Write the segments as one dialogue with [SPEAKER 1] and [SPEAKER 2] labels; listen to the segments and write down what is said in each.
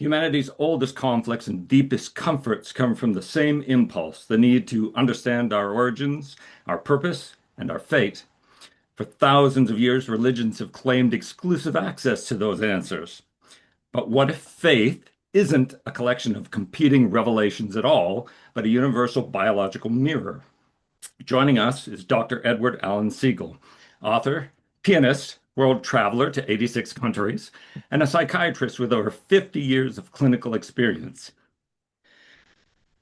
[SPEAKER 1] Humanity's oldest conflicts and deepest comforts come from the same impulse, the need to understand our origins, our purpose, and our fate. For thousands of years, religions have claimed exclusive access to those answers. But what if faith isn't a collection of competing revelations at all, but a universal biological mirror? Joining us is Dr. Edward Allen Siegel, author, pianist, world traveler to 86 countries, and a psychiatrist with over 50 years of clinical experience.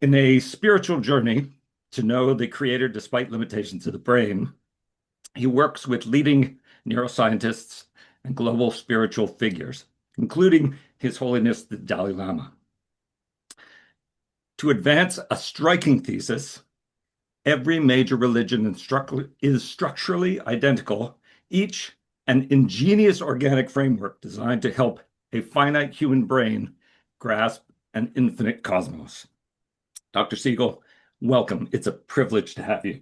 [SPEAKER 1] In a spiritual journey to know the creator despite limitations of the brain, he works with leading neuroscientists and global spiritual figures, including His Holiness the Dalai Lama. To advance a striking thesis, every major religion is structurally identical, each an ingenious organic framework designed to help a finite human brain grasp an infinite cosmos. Dr. Siegel, welcome. It's a privilege to have you.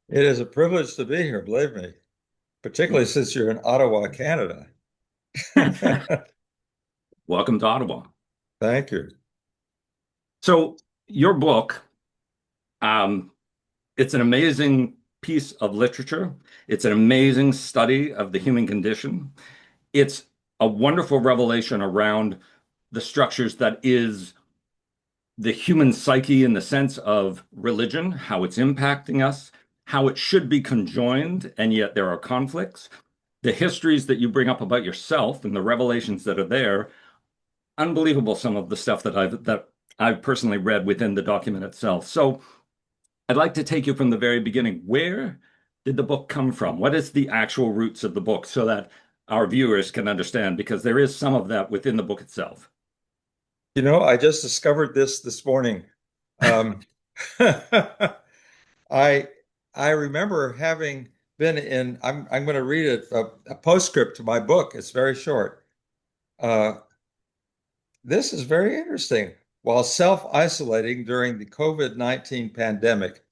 [SPEAKER 2] It is a privilege to be here, believe me, particularly since you're in Ottawa, Canada.
[SPEAKER 1] Welcome to Ottawa.
[SPEAKER 2] Thank you.
[SPEAKER 1] So your book, it's an amazing piece of literature. It's an amazing study of the human condition. It's a wonderful revelation around the structures that is the human psyche in the sense of religion, how it's impacting us, how it should be conjoined, and yet there are conflicts. The histories that you bring up about yourself and the revelations that are there, unbelievable, some of the stuff that I've personally read within the document itself. So I'd like to take you from the very beginning. Where did the book come from? What is the actual roots of the book so that our viewers can understand? Because there is some of that within the book itself.
[SPEAKER 2] You know, I just discovered this morning. I remember having been in. I'm going to read a postscript to my book. It's very short. This is very interesting. While self-isolating during the COVID-19 pandemic,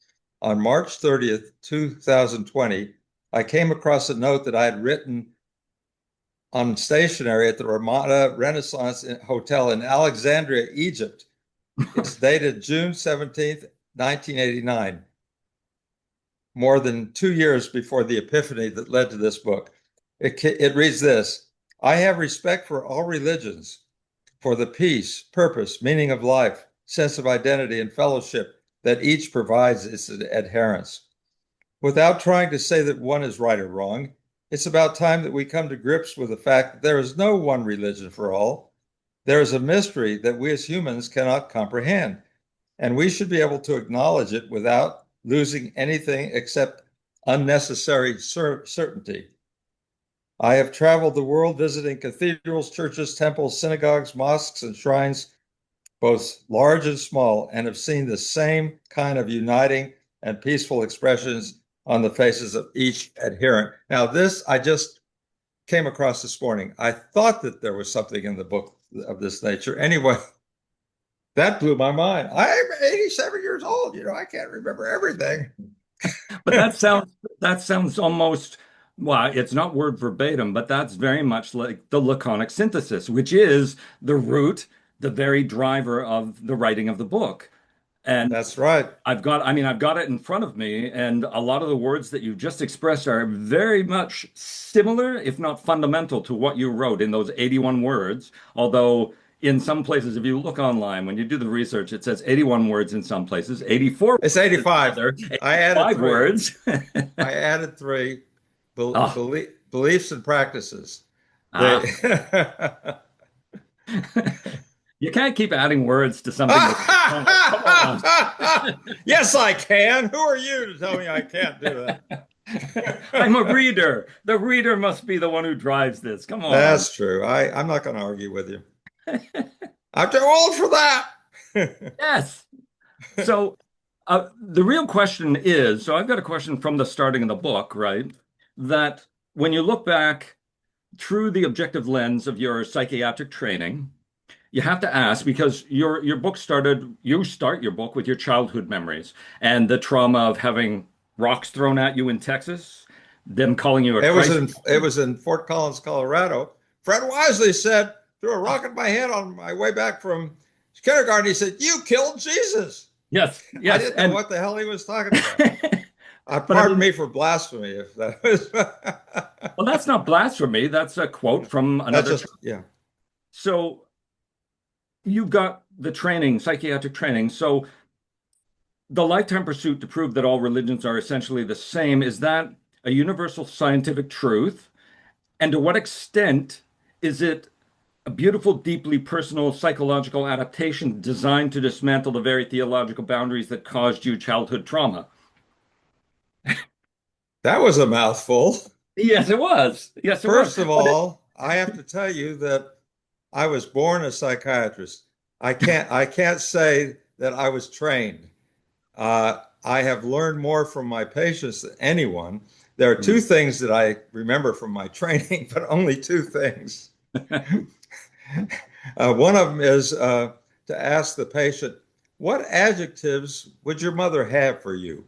[SPEAKER 2] on March 30th, 2020, I came across a note that I had written on stationery at the Ramada Renaissance Hotel in Alexandria, Egypt. It's dated June 17th, 1989, more than 2 years before the epiphany that led to this book. It reads this: I have respect for all religions, for the peace, purpose, meaning of life, sense of identity, and fellowship that each provides its adherents. Without trying to say that one is right or wrong, it's about time that we come to grips with the fact that there is no one religion for all. There is a mystery that we as humans cannot comprehend, and we should be able to acknowledge it without losing anything except unnecessary certainty. I have traveled the world visiting cathedrals, churches, temples, synagogues, mosques, and shrines, both large and small, and have seen the same kind of uniting and peaceful expressions on the faces of each adherent. Now, this I just came across this morning. I thought that there was something in the book of this nature. Anyway, that blew my mind. I'm 87 years old. You know, I can't remember everything.
[SPEAKER 1] But that sounds almost, well, it's not word verbatim, but that's very much like the laconic synthesis, which is the root, the very driver of the writing of the book. And
[SPEAKER 2] That's right.
[SPEAKER 1] I've got it in front of me, and a lot of the words that you just expressed are very much similar, if not fundamental, to what you wrote in those 81 words. Although in some places, if you look online, when you do the research, it says 81 words in some places, 84
[SPEAKER 2] It's
[SPEAKER 1] words in
[SPEAKER 2] 85.
[SPEAKER 1] other,
[SPEAKER 2] I added
[SPEAKER 1] 85
[SPEAKER 2] three.
[SPEAKER 1] words.
[SPEAKER 2] I added three
[SPEAKER 1] Ah,
[SPEAKER 2] beliefs and practices. They
[SPEAKER 1] ah. You can't keep adding words to something that, come on.
[SPEAKER 2] Yes, I can. Who are you to tell me I can't do that?
[SPEAKER 1] I'm a reader. The reader must be the one who drives this. Come on.
[SPEAKER 2] That's true. I'm not going to argue with you. I'm too old for that.
[SPEAKER 1] Yes. So the real question is, so I've got a question from the starting of the book, right? That when you look back through the objective lens of your psychiatric training, you have to ask because your book started, you start your book with your childhood memories and the trauma of having rocks thrown at you in Texas, them calling you a
[SPEAKER 2] It was
[SPEAKER 1] Christ.
[SPEAKER 2] in Fort Collins, Colorado. Fred Wisely said, threw a rock at my head on my way back from kindergarten. He said, "You killed Jesus."
[SPEAKER 1] Yes,
[SPEAKER 2] I
[SPEAKER 1] yes,
[SPEAKER 2] didn't know
[SPEAKER 1] and
[SPEAKER 2] what the hell he was talking about.
[SPEAKER 1] but I
[SPEAKER 2] Pardon
[SPEAKER 1] mean,
[SPEAKER 2] me for blasphemy if that was.
[SPEAKER 1] well, that's not blasphemy. That's a quote from
[SPEAKER 2] That's
[SPEAKER 1] another.
[SPEAKER 2] just, yeah.
[SPEAKER 1] So you got the training, psychiatric training. So the lifetime pursuit to prove that all religions are essentially the same, is that a universal scientific truth? And to what extent is it a beautiful, deeply personal psychological adaptation designed to dismantle the very theological boundaries that caused you childhood trauma?
[SPEAKER 2] That was a mouthful.
[SPEAKER 1] Yes, it was. Yes, it was.
[SPEAKER 2] First of
[SPEAKER 1] But it,
[SPEAKER 2] all, I have to tell you that I was born a psychiatrist. I can't say that I was trained. I have learned more from my patients than anyone. There are two
[SPEAKER 1] Hmm.
[SPEAKER 2] things that I remember from my training, but only two things. One of them is to ask the patient, what adjectives would your mother have for you?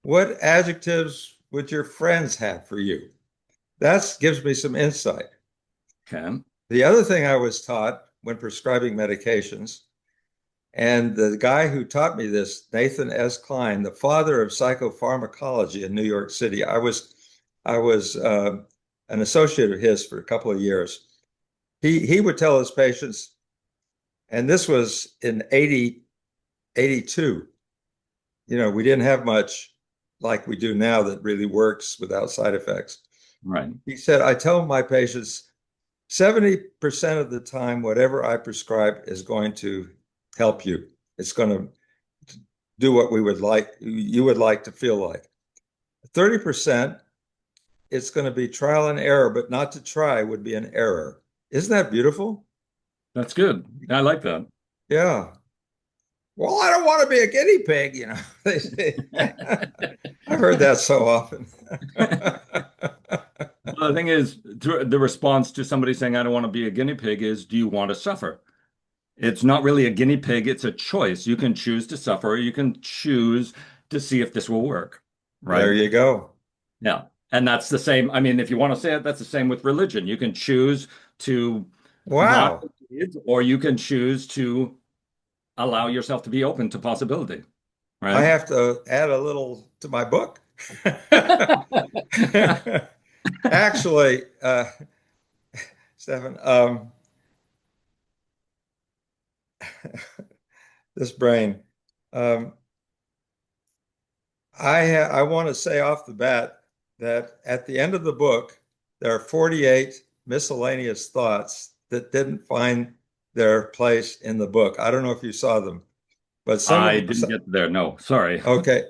[SPEAKER 2] What adjectives would your friends have for you? That gives me some insight.
[SPEAKER 1] Okay.
[SPEAKER 2] The other thing I was taught when prescribing medications, and the guy who taught me this, Nathan S. Klein, the father of psychopharmacology in New York City, I was an associate of his for a couple of years. He would tell his patients, and this was in 82. We didn't have much like we do now that really works without side effects.
[SPEAKER 1] Right.
[SPEAKER 2] He said, I tell my patients 70% of the time, whatever I prescribe is going to help you. It's going to do what you would like to feel like. 30%, it's going to be trial and error, but not to try would be an error. Isn't that beautiful?
[SPEAKER 1] That's good. I like that.
[SPEAKER 2] Yeah. Well, I don't want to be a guinea pig, you know. They say. I've heard that so often.
[SPEAKER 1] Well, the thing is, the response to somebody saying, I don't want to be a guinea pig is, do you want to suffer? It's not really a guinea pig, it's a choice. You can choose to suffer, or you can choose to see if this will work,
[SPEAKER 2] There
[SPEAKER 1] right?
[SPEAKER 2] you go.
[SPEAKER 1] Yeah. And that's the same. I mean, if you want to say it, that's the same with religion. You can choose to not
[SPEAKER 2] Wow.
[SPEAKER 1] believe, or you can choose to allow yourself to be open to possibility,
[SPEAKER 2] I
[SPEAKER 1] right?
[SPEAKER 2] have to add a little to my book. Actually, Stefan, this brain. Um, I want to say off the bat that at the end of the book, there are 48 miscellaneous thoughts that didn't find their place in the book. I don't know if you saw them, but some
[SPEAKER 1] I
[SPEAKER 2] of them.
[SPEAKER 1] didn't get there. No, sorry.
[SPEAKER 2] Okay.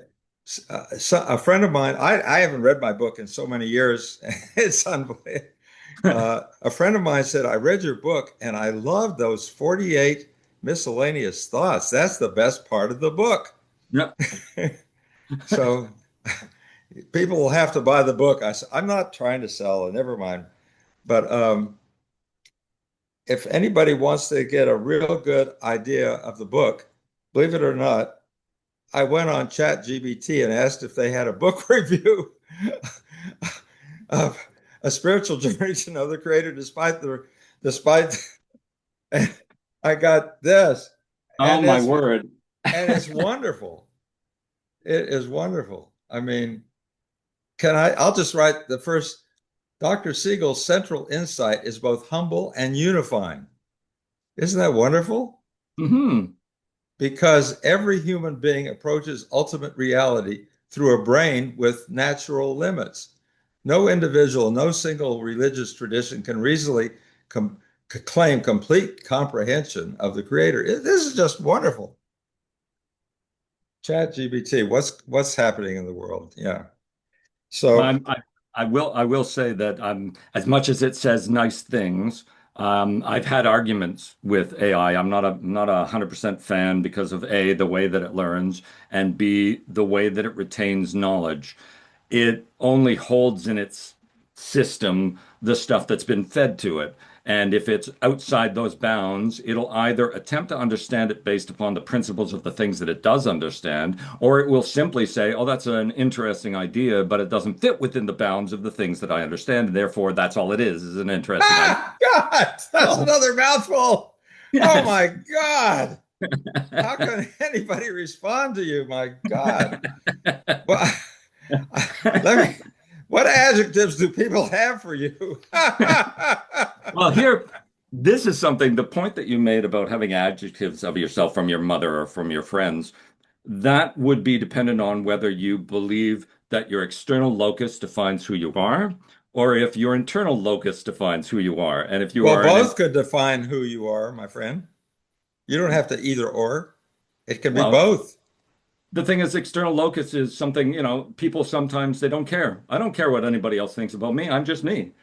[SPEAKER 2] A friend of mine, I haven't read my book in so many years. It's unbelievable. A friend of mine said, I read your book and I love those 48 miscellaneous thoughts. That's the best part of the book.
[SPEAKER 1] Yeah.
[SPEAKER 2] So people will have to buy the book. I'm not trying to sell it, never mind. But if anybody wants to get a real good idea of the book, believe it or not, I went on ChatGPT and asked if they had a book review of A Spiritual Journey to Know the Creator despite and I got this.
[SPEAKER 1] Oh
[SPEAKER 2] And
[SPEAKER 1] my
[SPEAKER 2] it's
[SPEAKER 1] word.
[SPEAKER 2] and it's wonderful. It is wonderful. I mean, I'll just write the first. Dr. Siegel's central insight is both humble and unifying. Isn't that wonderful?
[SPEAKER 1] Hmm.
[SPEAKER 2] Because every human being approaches ultimate reality through a brain with natural limits. No individual, no single religious tradition can reasonably claim complete comprehension of the creator. This is just wonderful. Chat GBT, what's happening in the world? Yeah.
[SPEAKER 1] Well,
[SPEAKER 2] So
[SPEAKER 1] I will say that as much as it says nice things, I've had arguments with AI. I'm not a 100% fan because of A, the way that it learns, and B, the way that it retains knowledge. It only holds in its system the stuff that's been fed to it. And if it's outside those bounds, it'll either attempt to understand it based upon the principles of the things that it does understand, or it will simply say, oh, that's an interesting idea, but it doesn't fit within the bounds of the things that I understand. And therefore, that's all it is an interesting idea.
[SPEAKER 2] Ah, God, that's
[SPEAKER 1] Oh,
[SPEAKER 2] another mouthful. Oh
[SPEAKER 1] yes.
[SPEAKER 2] my God. How can anybody respond to you? My God. Well, let me, what adjectives do people have for you?
[SPEAKER 1] Well, here, this is something, the point that you made about having adjectives of yourself from your mother or from your friends, that would be dependent on whether you believe that your external locus defines who you are, or if your internal locus defines who you are. And if you
[SPEAKER 2] Well,
[SPEAKER 1] are an,
[SPEAKER 2] both could define who you are, my friend. You don't have to either or. It can be
[SPEAKER 1] well,
[SPEAKER 2] both.
[SPEAKER 1] the thing is, external locus is something, people sometimes they don't care. I don't care what anybody else thinks about me. I'm just me.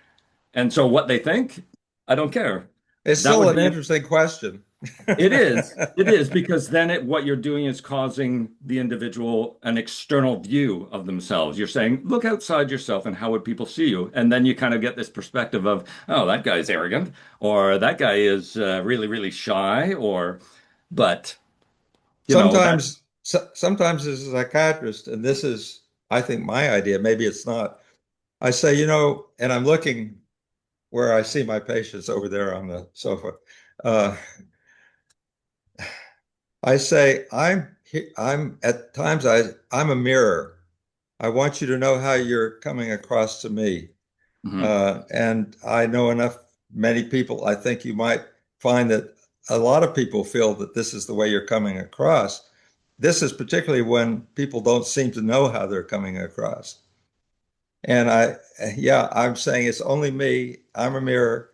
[SPEAKER 1] And so what they think, I don't care.
[SPEAKER 2] It's
[SPEAKER 1] That
[SPEAKER 2] still
[SPEAKER 1] would
[SPEAKER 2] an
[SPEAKER 1] be
[SPEAKER 2] interesting question.
[SPEAKER 1] It is. It is because then what you're doing is causing the individual an external view of themselves. You're saying, look outside yourself and how would people see you? And then you kind of get this perspective of, oh, that guy's arrogant, or that guy is really, really shy, but that,
[SPEAKER 2] Sometimes as a psychiatrist, and this is, I think, my idea, maybe it's not. I say, and I'm looking where I see my patients over there on the sofa. Uh, I say, I'm at times I'm a mirror. I want you to know how you're coming across to me.
[SPEAKER 1] Mhm,
[SPEAKER 2] And I know enough, many people, I think you might find that a lot of people feel that this is the way you're coming across. This is particularly when people don't seem to know how they're coming across. And yeah, I'm saying it's only me. I'm a mirror.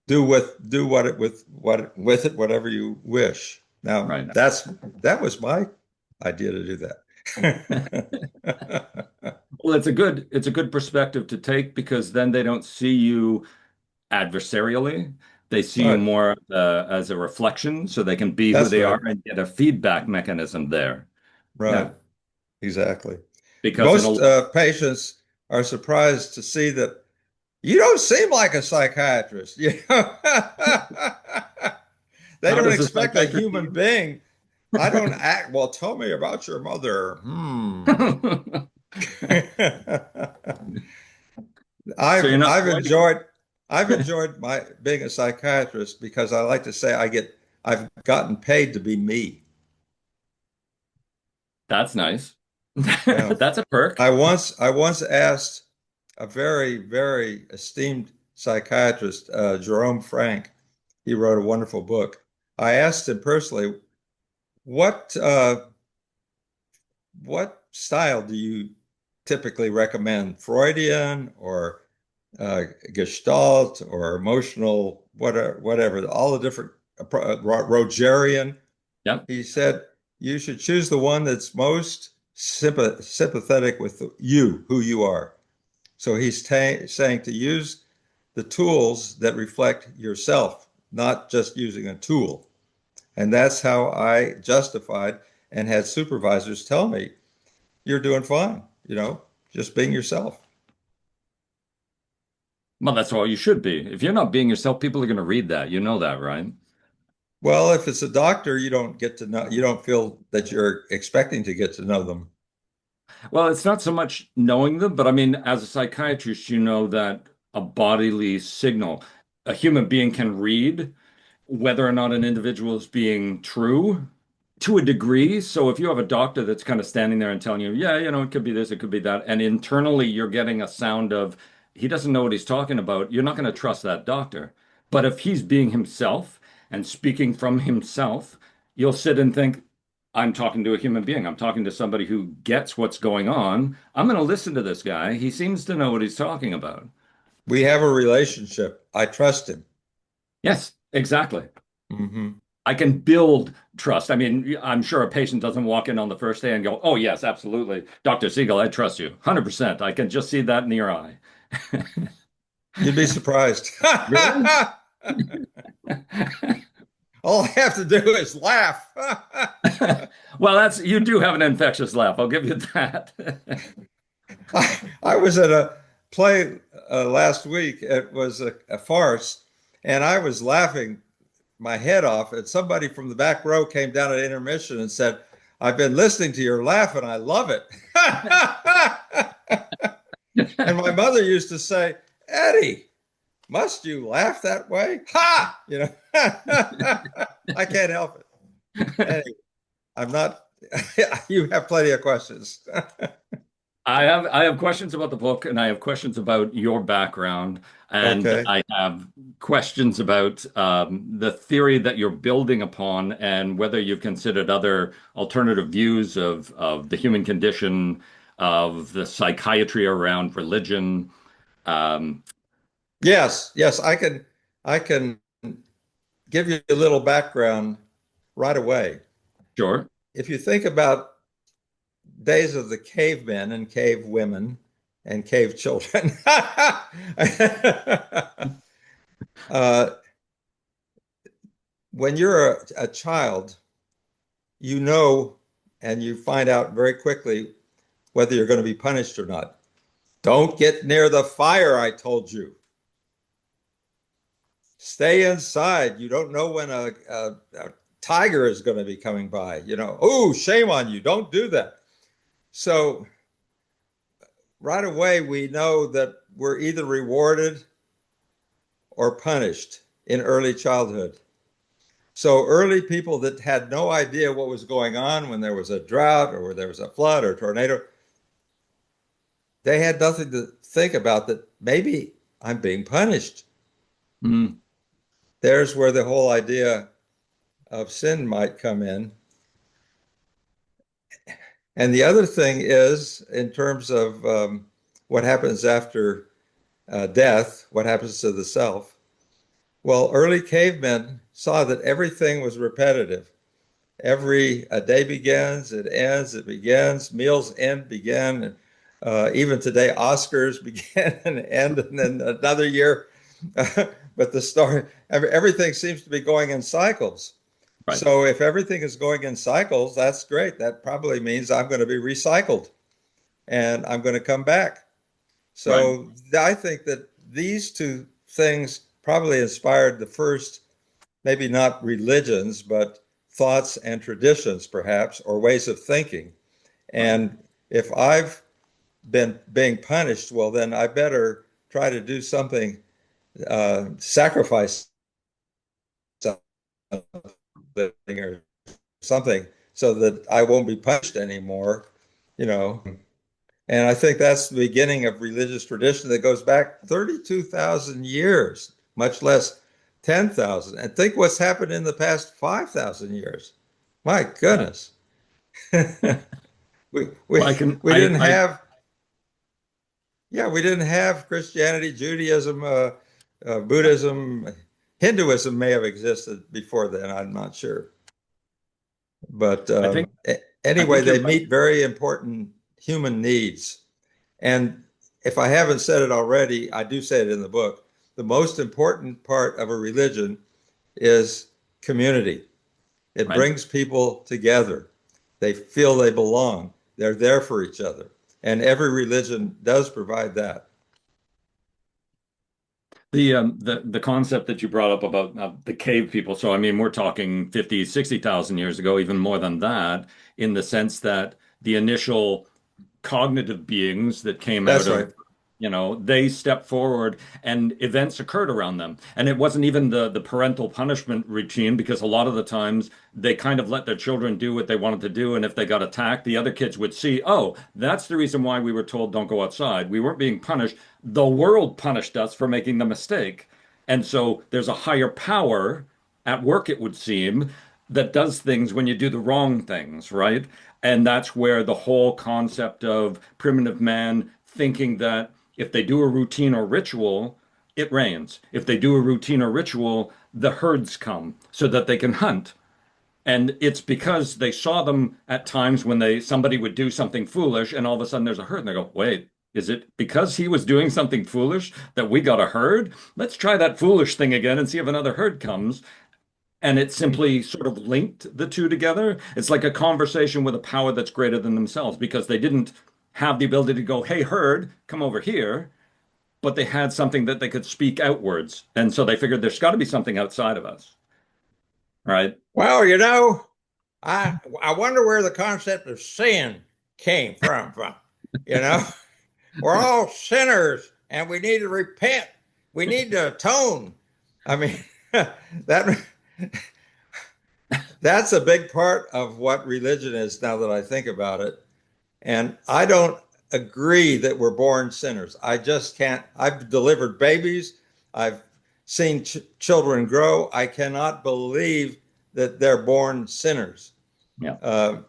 [SPEAKER 2] Do what it with it whatever you wish. Now
[SPEAKER 1] right.
[SPEAKER 2] that was my idea to do that.
[SPEAKER 1] Well, it's a good perspective to take because then they don't see you adversarially. They see you
[SPEAKER 2] Right.
[SPEAKER 1] more as a reflection so they can be who
[SPEAKER 2] That's
[SPEAKER 1] they are
[SPEAKER 2] right.
[SPEAKER 1] and get a feedback mechanism there.
[SPEAKER 2] Right.
[SPEAKER 1] Yeah.
[SPEAKER 2] Exactly.
[SPEAKER 1] Because in a
[SPEAKER 2] Most patients are surprised to see that you don't seem like a psychiatrist. They
[SPEAKER 1] how
[SPEAKER 2] don't
[SPEAKER 1] does a
[SPEAKER 2] expect a
[SPEAKER 1] psychiatrist
[SPEAKER 2] human
[SPEAKER 1] see
[SPEAKER 2] being. I don't act, well, tell me about your mother.
[SPEAKER 1] you? So you're not
[SPEAKER 2] I've
[SPEAKER 1] quite.
[SPEAKER 2] enjoyed my being a psychiatrist because I like to say I've gotten paid to be me.
[SPEAKER 1] That's nice.
[SPEAKER 2] Yeah.
[SPEAKER 1] That's a perk.
[SPEAKER 2] I once asked a very esteemed psychiatrist, Jerome Frank. He wrote a wonderful book. I asked him personally, what uh, what style do you typically recommend? Freudian or Gestalt or emotional, whatever, all the different Rogerian.
[SPEAKER 1] Yep.
[SPEAKER 2] He said you should choose the one that's most sympathetic with you, who you are. So he's saying to use the tools that reflect yourself, not just using a tool. And that's how I justified and had supervisors tell me, you're doing fine, just being yourself.
[SPEAKER 1] Well, that's all you should be. If you're not being yourself, people are going to read that. You know that, right?
[SPEAKER 2] Well, if it's a doctor, you don't feel that you're expecting to get to know them.
[SPEAKER 1] Well, it's not so much knowing them, but I mean, as a psychiatrist, you know that a bodily signal, a human being can read whether or not an individual is being true to a degree. So if you have a doctor that's kind of standing there and telling you, yeah, it could be this, it could be that, and internally you're getting a sound of he doesn't know what he's talking about, you're not going to trust that doctor. But if he's being himself and speaking from himself, you'll sit and think, I'm talking to a human being. I'm talking to somebody who gets what's going on. I'm going to listen to this guy. He seems to know what he's talking about.
[SPEAKER 2] We have a relationship. I trust him.
[SPEAKER 1] Yes, exactly.
[SPEAKER 2] Hmm.
[SPEAKER 1] I can build trust. I mean, I'm sure a patient doesn't walk in on the first day and go, "Oh, yes, absolutely. Dr. Siegel, I trust you 100%." I can just see that in your eye.
[SPEAKER 2] You'd be surprised.
[SPEAKER 1] Really?
[SPEAKER 2] All I have to do is laugh.
[SPEAKER 1] Well, you do have an infectious laugh. I'll give you that.
[SPEAKER 2] I was at a play last week. It was a farce, And I was laughing my head off, and somebody from the back row came down at intermission and said, "I've been listening to your laugh and I love it." And my mother used to say, "Eddie, must you laugh that way? Ha! You know, I can't help it. Anyway, I'm not, you have plenty of questions.
[SPEAKER 1] I have questions about the book, and I have questions about your background, and
[SPEAKER 2] Okay.
[SPEAKER 1] I have questions about the theory that you're building upon, and whether you've considered other alternative views of the human condition, of the psychiatry around religion. Um,
[SPEAKER 2] Yes, yes, I can give you a little background right away.
[SPEAKER 1] sure,
[SPEAKER 2] If you think about days of the cavemen and cave women and cave children, uh, when you're a child, you know, and you find out very quickly whether you're going to be punished or not. Don't get near the fire, I told you. Stay inside. You don't know when a tiger is going to be coming by. You know, oh, shame on you. Don't do that. So right away, we know that we're either rewarded or punished in early childhood. So early people that had no idea what was going on when there was a drought or there was a flood or a tornado, they had nothing to think about that maybe I'm being punished.
[SPEAKER 1] mm,
[SPEAKER 2] There's where the whole idea of sin might come in. And the other thing is, in terms of what happens after death, what happens to the self. Well, early cavemen saw that everything was repetitive. Every a day begins, it ends, it begins, meals end, begin. Even today, Oscars begin and end, and then another year. But the story, everything seems to be going in cycles.
[SPEAKER 1] right,
[SPEAKER 2] So if everything is going in cycles, that's great. That probably means I'm going to be recycled and I'm going to come back.
[SPEAKER 1] right.
[SPEAKER 2] So I think that these two things probably inspired the first, maybe not religions, but thoughts and traditions, perhaps, or ways of thinking.
[SPEAKER 1] Right.
[SPEAKER 2] And if I've been being punished, well, then I better try to do something, sacrifice something or something so that I won't be punished anymore, you know. And I think that's the beginning of religious tradition that goes back 32,000 years, much less 10,000. And think what's happened in the past 5,000 years. My goodness. we, we,
[SPEAKER 1] Well, I can,
[SPEAKER 2] we didn't
[SPEAKER 1] I
[SPEAKER 2] have, yeah, we didn't have Christianity, Judaism, Buddhism, Hinduism may have existed before then. I'm not sure. But
[SPEAKER 1] I think, I
[SPEAKER 2] anyway,
[SPEAKER 1] think you're
[SPEAKER 2] they
[SPEAKER 1] right.
[SPEAKER 2] meet very important human needs. And if I haven't said it already, I do say it in the book. The most important part of a religion is community. It
[SPEAKER 1] Right.
[SPEAKER 2] brings people together. They feel they belong. They're there for each other. And every religion does provide that.
[SPEAKER 1] The concept that you brought up about the cave people. So I mean, we're talking 50, 60,000 years ago, even more than that, in the sense that the initial cognitive beings that came out
[SPEAKER 2] That's right.
[SPEAKER 1] of, they stepped forward and events occurred around them. And it wasn't even the parental punishment routine, because a lot of the times they kind of let their children do what they wanted to do. And if they got attacked, the other kids would see, oh, that's the reason why we were told don't go outside. We weren't being punished. The world punished us for making the mistake. And so there's a higher power at work, it would seem, that does things when you do the wrong things, right? And that's where the whole concept of primitive man thinking that if they do a routine or ritual, it rains. If they do a routine or ritual, the herds come so that they can hunt. And it's because they saw them at times when somebody would do something foolish, and all of a sudden there's a herd, and they go, wait, is it because he was doing something foolish that we got a herd? Let's try that foolish thing again and see if another herd comes. And it simply sort of linked the two together. It's like a conversation with a power that's greater than themselves, because they didn't have the ability to go, hey, herd, come over here. but they had something that they could speak outwards. And so they figured there's got to be something outside of us, right?
[SPEAKER 2] Well, I wonder where the concept of sin came from. You know, we're all sinners and we need to repent. We need to atone. I mean, that that's a big part of what religion is now that I think about it. And I don't agree that we're born sinners. I just can't. I've delivered babies. I've seen children grow. I cannot believe that they're born sinners.
[SPEAKER 1] Yeah.
[SPEAKER 2] Uh,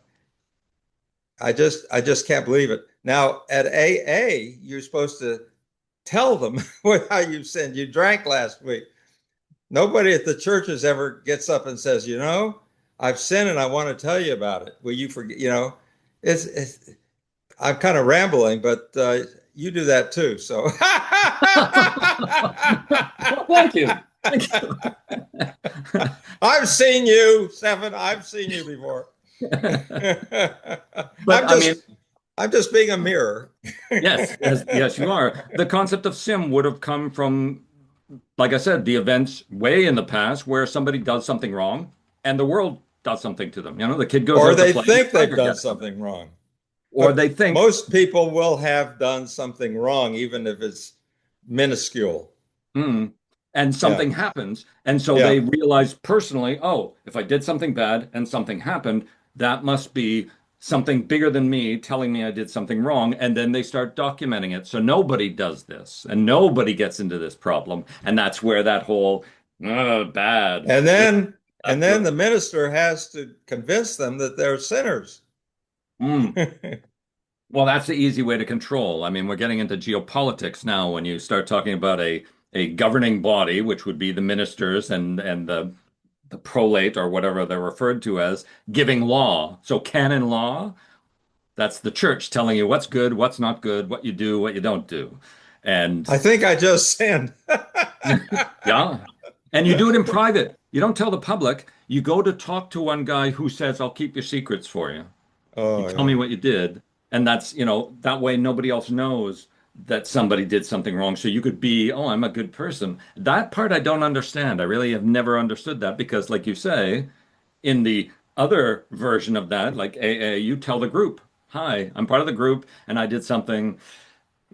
[SPEAKER 2] I just can't believe it. Now at AA, you're supposed to tell them how you sinned. You drank last week. Nobody at the churches ever gets up and says, I've sinned and I want to tell you about it. Will you forget? It's I'm kind of rambling, but you do that too. So
[SPEAKER 1] Well, thank you. Thank you.
[SPEAKER 2] I've seen you, Stefan. I've seen you before.
[SPEAKER 1] But I mean,
[SPEAKER 2] I'm just being a mirror.
[SPEAKER 1] yes, yes, yes, you are. The concept of sin would have come from, like I said, the events way in the past where somebody does something wrong and the world does something to them. The kid goes
[SPEAKER 2] Or
[SPEAKER 1] out to
[SPEAKER 2] they
[SPEAKER 1] play and the
[SPEAKER 2] think they've
[SPEAKER 1] tiger
[SPEAKER 2] done
[SPEAKER 1] gets them.
[SPEAKER 2] something wrong.
[SPEAKER 1] Or
[SPEAKER 2] But
[SPEAKER 1] they think,
[SPEAKER 2] most people will have done something wrong, even if it's minuscule.
[SPEAKER 1] mm, and
[SPEAKER 2] Yeah.
[SPEAKER 1] something happens. And so
[SPEAKER 2] Yeah.
[SPEAKER 1] they realize personally, oh, if I did something bad and something happened, that must be something bigger than me telling me I did something wrong. And then they start documenting it. So nobody does this and nobody gets into this problem. And that's where that whole bad,
[SPEAKER 2] And
[SPEAKER 1] this,
[SPEAKER 2] then and
[SPEAKER 1] that
[SPEAKER 2] then
[SPEAKER 1] good.
[SPEAKER 2] the minister has to convince them that they're sinners.
[SPEAKER 1] Mm. Well, that's the easy way to control. I mean, we're getting into geopolitics now when you start talking about a governing body, which would be the ministers and the prolate or whatever they're referred to as, giving law. So canon law, that's the church telling you what's good, what's not good, what you do, what you don't do. And
[SPEAKER 2] I think I just sinned.
[SPEAKER 1] yeah. And you do it in private. You don't tell the public. You go to talk to one guy who says, I'll keep your secrets for you. You
[SPEAKER 2] Oh
[SPEAKER 1] tell me
[SPEAKER 2] yeah.
[SPEAKER 1] what you did. And that's, that way nobody else knows that somebody did something wrong. So you could be, oh, I'm a good person. That part I don't understand. I really have never understood that because, like you say, in the other version of that, like AA, you tell the group, hi, I'm part of the group and I did something,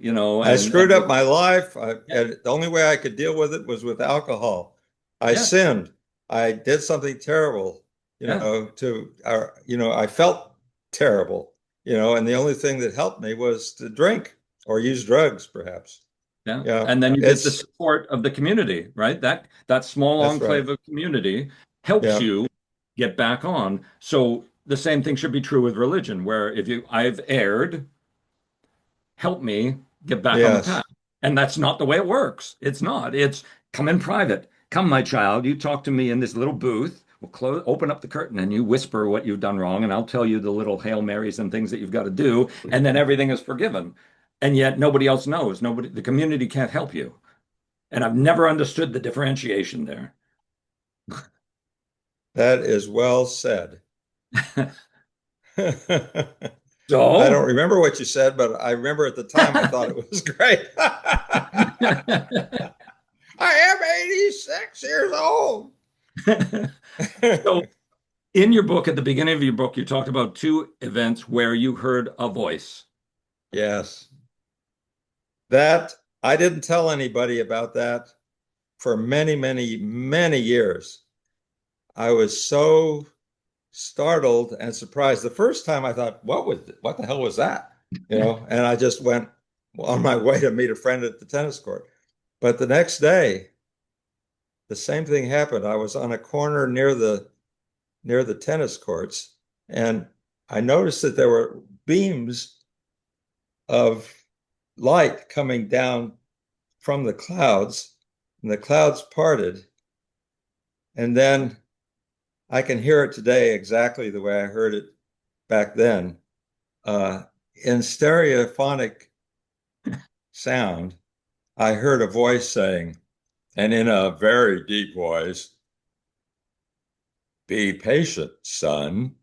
[SPEAKER 2] I
[SPEAKER 1] and
[SPEAKER 2] screwed up my life.
[SPEAKER 1] yeah,
[SPEAKER 2] And the only way I could deal with it was with alcohol. I
[SPEAKER 1] yeah,
[SPEAKER 2] sinned. I did something terrible,
[SPEAKER 1] yeah,
[SPEAKER 2] I felt terrible, and the only thing that helped me was to drink or use drugs, perhaps.
[SPEAKER 1] yeah.
[SPEAKER 2] Yeah,
[SPEAKER 1] And then you get the
[SPEAKER 2] it's
[SPEAKER 1] support of the community, right? That small
[SPEAKER 2] that's right.
[SPEAKER 1] enclave of community helps
[SPEAKER 2] Yeah.
[SPEAKER 1] you get back on. So the same thing should be true with religion, where if I've erred, help me get back on the
[SPEAKER 2] Yes.
[SPEAKER 1] path. And that's not the way it works. It's not. It's come in private. Come, my child, you talk to me in this little booth. We'll open up the curtain and you whisper what you've done wrong, and I'll tell you the little Hail Marys and things that you've got to do, and then everything is forgiven. And yet nobody else knows. Nobody, the community can't help you. And I've never understood the differentiation there.
[SPEAKER 2] That is well said. I
[SPEAKER 1] So,
[SPEAKER 2] don't remember what you said, but I remember at the time I thought it was great. I am 86 years old.
[SPEAKER 1] so in your book, at the beginning of your book, you talked about two events where you heard a voice.
[SPEAKER 2] Yes. That I didn't tell anybody about that for many, many, many years. I was so startled and surprised. The first time I thought, what the hell was that? And I just went on my way to meet a friend at the tennis court. But the next day, the same thing happened. I was on a corner near the tennis courts, and I noticed that there were beams of light coming down from the clouds, and the clouds parted. And then I can hear it today exactly the way I heard it back then. In stereophonic sound, I heard a voice saying, and in a very deep voice, be patient, son.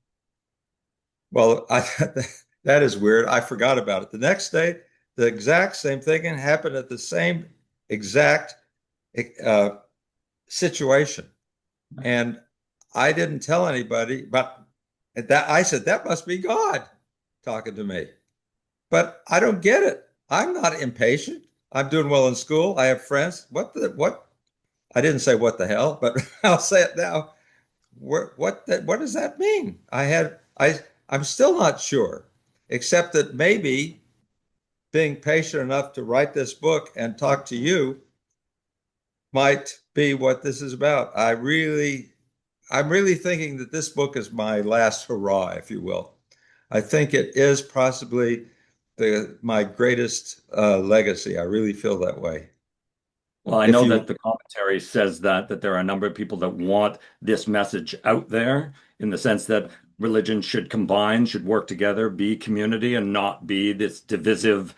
[SPEAKER 2] Well, that is weird. I forgot about it. The next day, the exact same thing and happened at the same exact uh, situation. And I didn't tell anybody, but that I said, that must be God talking to me. But I don't get it. I'm not impatient. I'm doing well in school. I have friends. What? I didn't say what the hell, but I'll say it now. What does that mean? I'm still not sure, except that maybe being patient enough to write this book and talk to you might be what this is about. I'm really thinking that this book is my last hurrah, if you will. I think it is possibly my greatest legacy. I really feel that way.
[SPEAKER 1] Well, I
[SPEAKER 2] If
[SPEAKER 1] know that
[SPEAKER 2] you,
[SPEAKER 1] the commentary says that there are a number of people that want this message out there in the sense that religion should combine, should work together, be community, and not be this divisive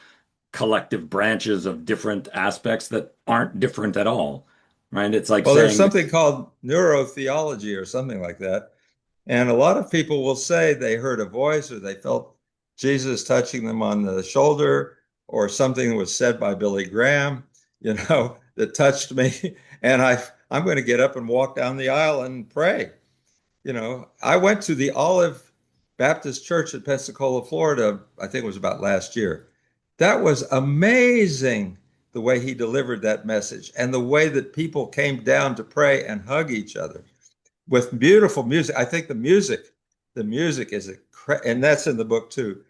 [SPEAKER 1] collective branches of different aspects that aren't different at all. Right? It's like
[SPEAKER 2] well, there's
[SPEAKER 1] saying,
[SPEAKER 2] something called neurotheology or something like that. And a lot of people will say they heard a voice or they felt Jesus touching them on the shoulder or something that was said by Billy Graham, that touched me. And I'm going to get up and walk down the aisle and pray. I went to the Olive Baptist Church in Pensacola, Florida, I think it was about last year. That was amazing the way he delivered that message and the way that people came down to pray and hug each other with beautiful music. I think the music is and that's in the book too.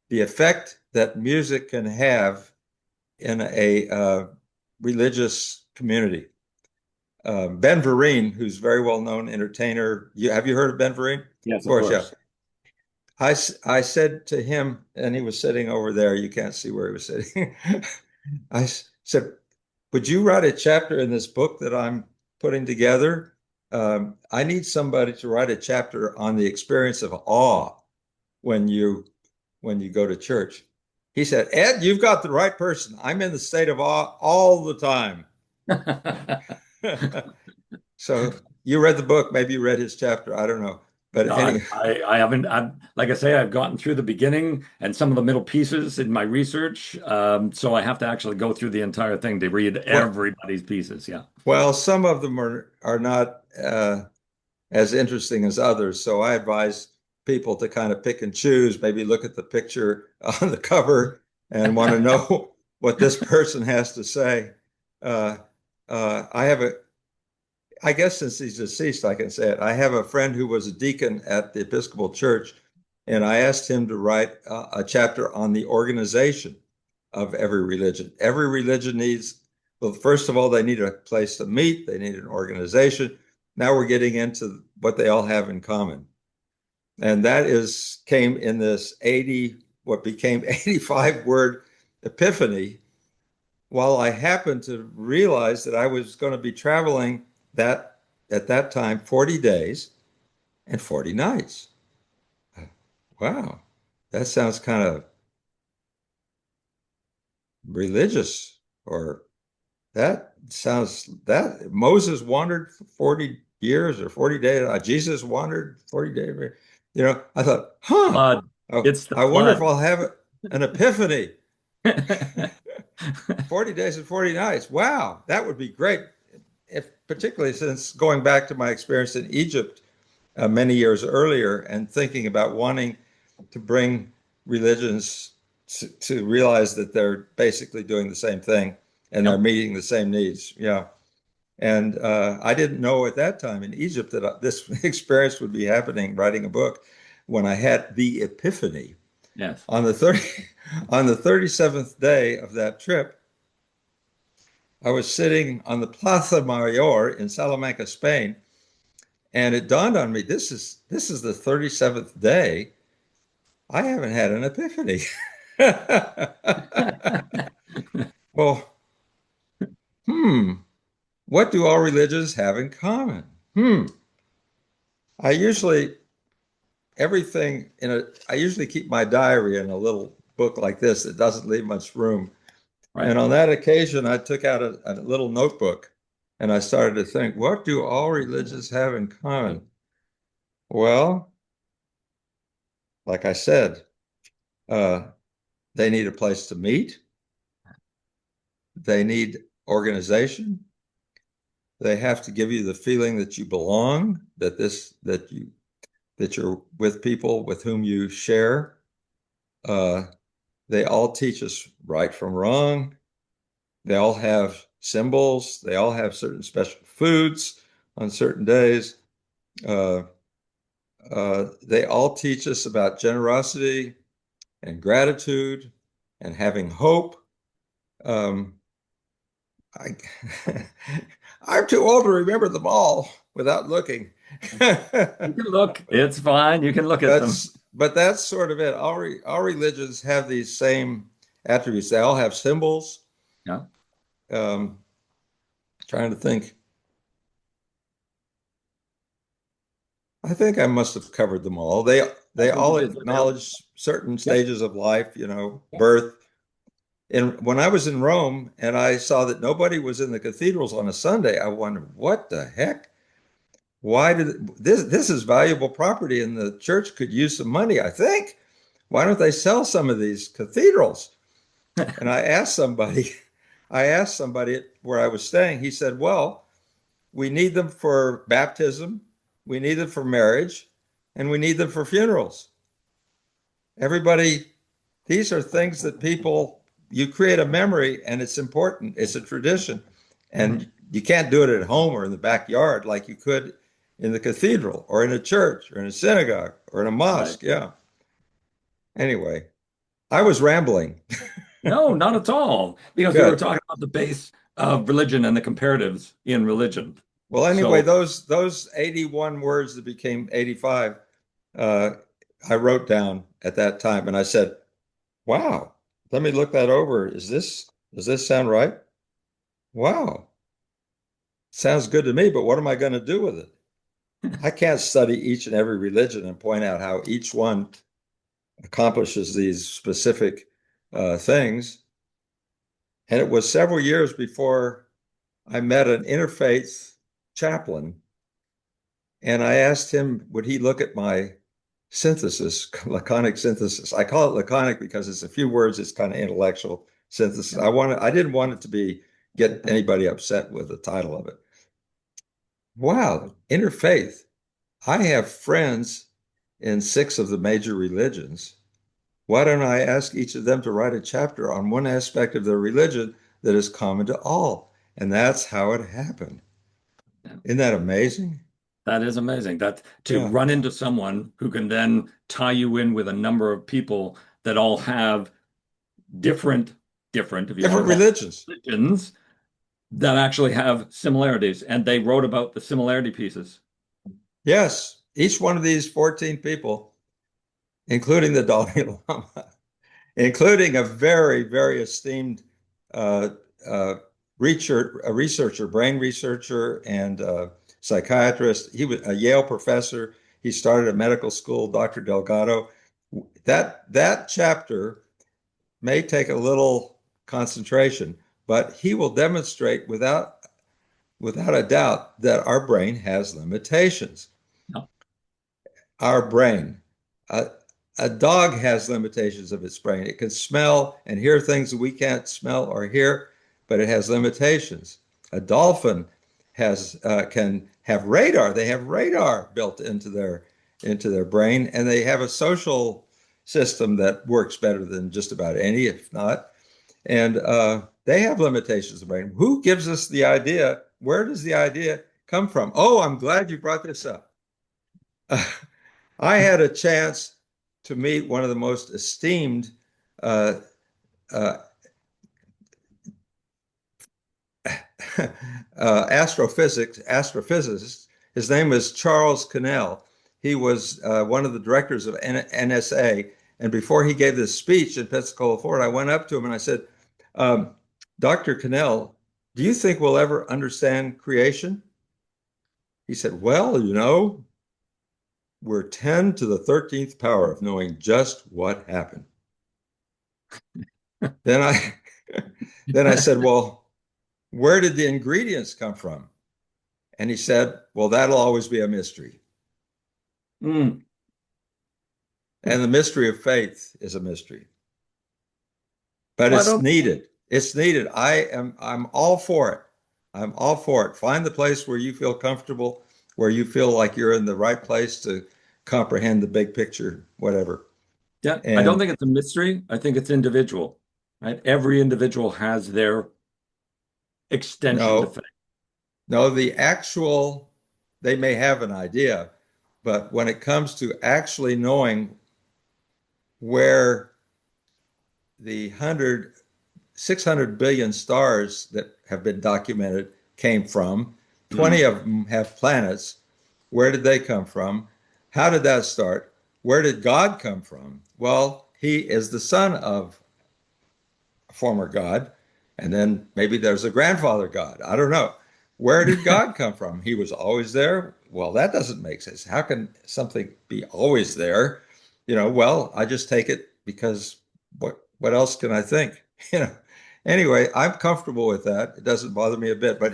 [SPEAKER 2] The effect that music can have in a religious community. Ben Vereen, who's a very well-known entertainer. Have you heard of Ben Vereen?
[SPEAKER 1] yes,
[SPEAKER 2] Of
[SPEAKER 1] of
[SPEAKER 2] course, yeah.
[SPEAKER 1] course.
[SPEAKER 2] I said to him, and he was sitting over there. You can't see where he was sitting. I said, would you write a chapter in this book that I'm putting together? I need somebody to write a chapter on the experience of awe when you go to church. He said, Ed, you've got the right person. I'm in the state of awe all the time. So you read the book, maybe you read his chapter. I don't know. But
[SPEAKER 1] No,
[SPEAKER 2] any
[SPEAKER 1] I haven't. Like I say, I've gotten through the beginning and some of the middle pieces in my research. So I have to actually go through the entire thing to read
[SPEAKER 2] well,
[SPEAKER 1] everybody's pieces. Yeah.
[SPEAKER 2] well, some of them are not as interesting as others. So I advise people to kind of pick and choose, maybe look at the picture on the cover and want to know what this person has to say. Uh, I have I guess since he's deceased, I can say it. I have a friend who was a deacon at the Episcopal Church, and I asked him to write a chapter on the organization of every religion. Every religion needs, well, first of all, they need a place to meet, they need an organization. Now we're getting into what they all have in common. And came in this what became 85 word epiphany while I happened to realize that I was going to be traveling that at that time 40 days and 40 nights. Wow, that sounds kind of religious, or that Moses wandered for 40 years or 40 days. Jesus wandered 40 days. I thought,
[SPEAKER 1] Flood. It's the
[SPEAKER 2] I wonder if
[SPEAKER 1] flood.
[SPEAKER 2] I'll have an epiphany. 40 days and 40 nights. Wow, that would be great. Particularly since going back to my experience in Egypt many years earlier and thinking about wanting to bring religions to realize that they're basically doing the same thing and they're
[SPEAKER 1] Yep.
[SPEAKER 2] meeting the same needs. Yeah. And I didn't know at that time in Egypt that this experience would be happening, writing a book, when I had the epiphany
[SPEAKER 1] Yes.
[SPEAKER 2] on the 30, on the 37th day of that trip. I was sitting on the Plaza Mayor in Salamanca, Spain, and it dawned on me, this is the 37th day. I haven't had an epiphany. Well, hmm, what do all religions have in common? I usually I usually keep my diary in a little book like this that doesn't leave much room.
[SPEAKER 1] Right.
[SPEAKER 2] And on that occasion, I took out a little notebook and I started to think, what do all religions have in common? Well, like I said, uh, they need a place to meet. They need organization. They have to give you the feeling that you belong, that you're with people with whom you share. Uh, they all teach us right from wrong. They all have symbols. They all have certain special foods on certain days. Uh, they all teach us about generosity and gratitude and having hope. Um, I, I'm too old to remember them all without looking.
[SPEAKER 1] You can look, it's fine. You can look at them.
[SPEAKER 2] But that's sort of it. All religions have these same attributes. They all have symbols.
[SPEAKER 1] Yeah.
[SPEAKER 2] Um, Trying to think. I think I must have covered them all. They
[SPEAKER 1] I think you
[SPEAKER 2] all
[SPEAKER 1] did. They all-
[SPEAKER 2] acknowledge certain
[SPEAKER 1] Yep.
[SPEAKER 2] stages of life, you know,
[SPEAKER 1] Yep.
[SPEAKER 2] birth. And when I was in Rome and I saw that nobody was in the cathedrals on a Sunday, I wondered, what the heck? Why did this is valuable property and the church could use some money, I think. Why don't they sell some of these cathedrals? And I asked somebody where I was staying, he said, well, we need them for baptism, we need them for marriage, and we need them for funerals. Everybody, these are things that people, you create a memory and it's important. It's a tradition. And
[SPEAKER 1] Mhm.
[SPEAKER 2] you can't do it at home or in the backyard like you could in the cathedral or in a church or in a synagogue or in a
[SPEAKER 1] Right.
[SPEAKER 2] mosque. Yeah. Anyway, I was rambling.
[SPEAKER 1] No, not at all. Because we were
[SPEAKER 2] Good.
[SPEAKER 1] talking about the base of religion and the comparatives in religion.
[SPEAKER 2] Well, anyway,
[SPEAKER 1] So,
[SPEAKER 2] those 81 words that became 85, uh, I wrote down at that time and I said, wow, let me look that over. Does this sound right? Wow, sounds good to me, but what am I going to do with it? I can't study each and every religion and point out how each one accomplishes these specific things. And it was several years before I met an interfaith chaplain, and I asked him, would he look at my synthesis, laconic synthesis? I call it laconic because it's a few words, it's kind of intellectual synthesis. I didn't want it to be get anybody upset with the title of it. Wow, interfaith. I have friends in six of the major religions. Why don't I ask each of them to write a chapter on one aspect of their religion that is common to all? And that's how it happened.
[SPEAKER 1] yeah.
[SPEAKER 2] Isn't that amazing?
[SPEAKER 1] That is amazing. That to
[SPEAKER 2] Yeah.
[SPEAKER 1] run into someone who can then tie you in with a number of people that all have different, different, if you want
[SPEAKER 2] Different
[SPEAKER 1] to call
[SPEAKER 2] religions.
[SPEAKER 1] it, religions that actually have similarities. And they wrote about the similarity pieces.
[SPEAKER 2] Yes. Each one of these 14 people, including the Dalai Lama, including a very, very esteemed uh, uh, researcher, brain researcher, and psychiatrist. He was a Yale professor. He started a medical school, Dr. Delgado. That chapter may take a little concentration, but he will demonstrate without a doubt that our brain has limitations.
[SPEAKER 1] No.
[SPEAKER 2] Our brain. A, a dog has limitations of its brain. It can smell and hear things that we can't smell or hear, but it has limitations. A dolphin has can have radar. They have radar built into their brain, and they have a social system that works better than just about any, if not. And they have limitations of the brain. Who gives us the idea? Where does the idea come from? Oh, I'm glad you brought this up. I had a chance to meet one of the most esteemed uh, uh, astrophysicists. His name is Charles Cannell. He was one of the directors of NSA. And before he gave this speech in Pensacola, Florida, I went up to him and I said, um, Dr. Cannell, do you think we'll ever understand creation? He said, well, you know, we're 10 to the 13th power of knowing just what happened. Then I then I said, well, where did the ingredients come from? And he said, well, that'll always be a mystery.
[SPEAKER 1] Mm.
[SPEAKER 2] And the mystery of faith is a mystery, but
[SPEAKER 1] Well, I
[SPEAKER 2] it's
[SPEAKER 1] don't
[SPEAKER 2] needed. It's needed. I'm all for it. I'm all for it. Find the place where you feel comfortable, where you feel like you're in the right place to comprehend the big picture, whatever.
[SPEAKER 1] Yeah, I don't
[SPEAKER 2] And
[SPEAKER 1] think it's a mystery. I think it's individual, right? Every individual has their extension to
[SPEAKER 2] no,
[SPEAKER 1] faith.
[SPEAKER 2] no, the actual, they may have an idea, but when it comes to actually knowing where the 600 billion stars that have been documented came from, 20
[SPEAKER 1] Mm.
[SPEAKER 2] of them have planets. Where did they come from? How did that start? Where did God come from? Well, he is the son of a former God, and then maybe there's a grandfather God. I don't know. Where did God come from? He was always there. Well, that doesn't make sense. How can something be always there? Well, I just take it because what else can I think? You know. Anyway, I'm comfortable with that. It doesn't bother me a bit. But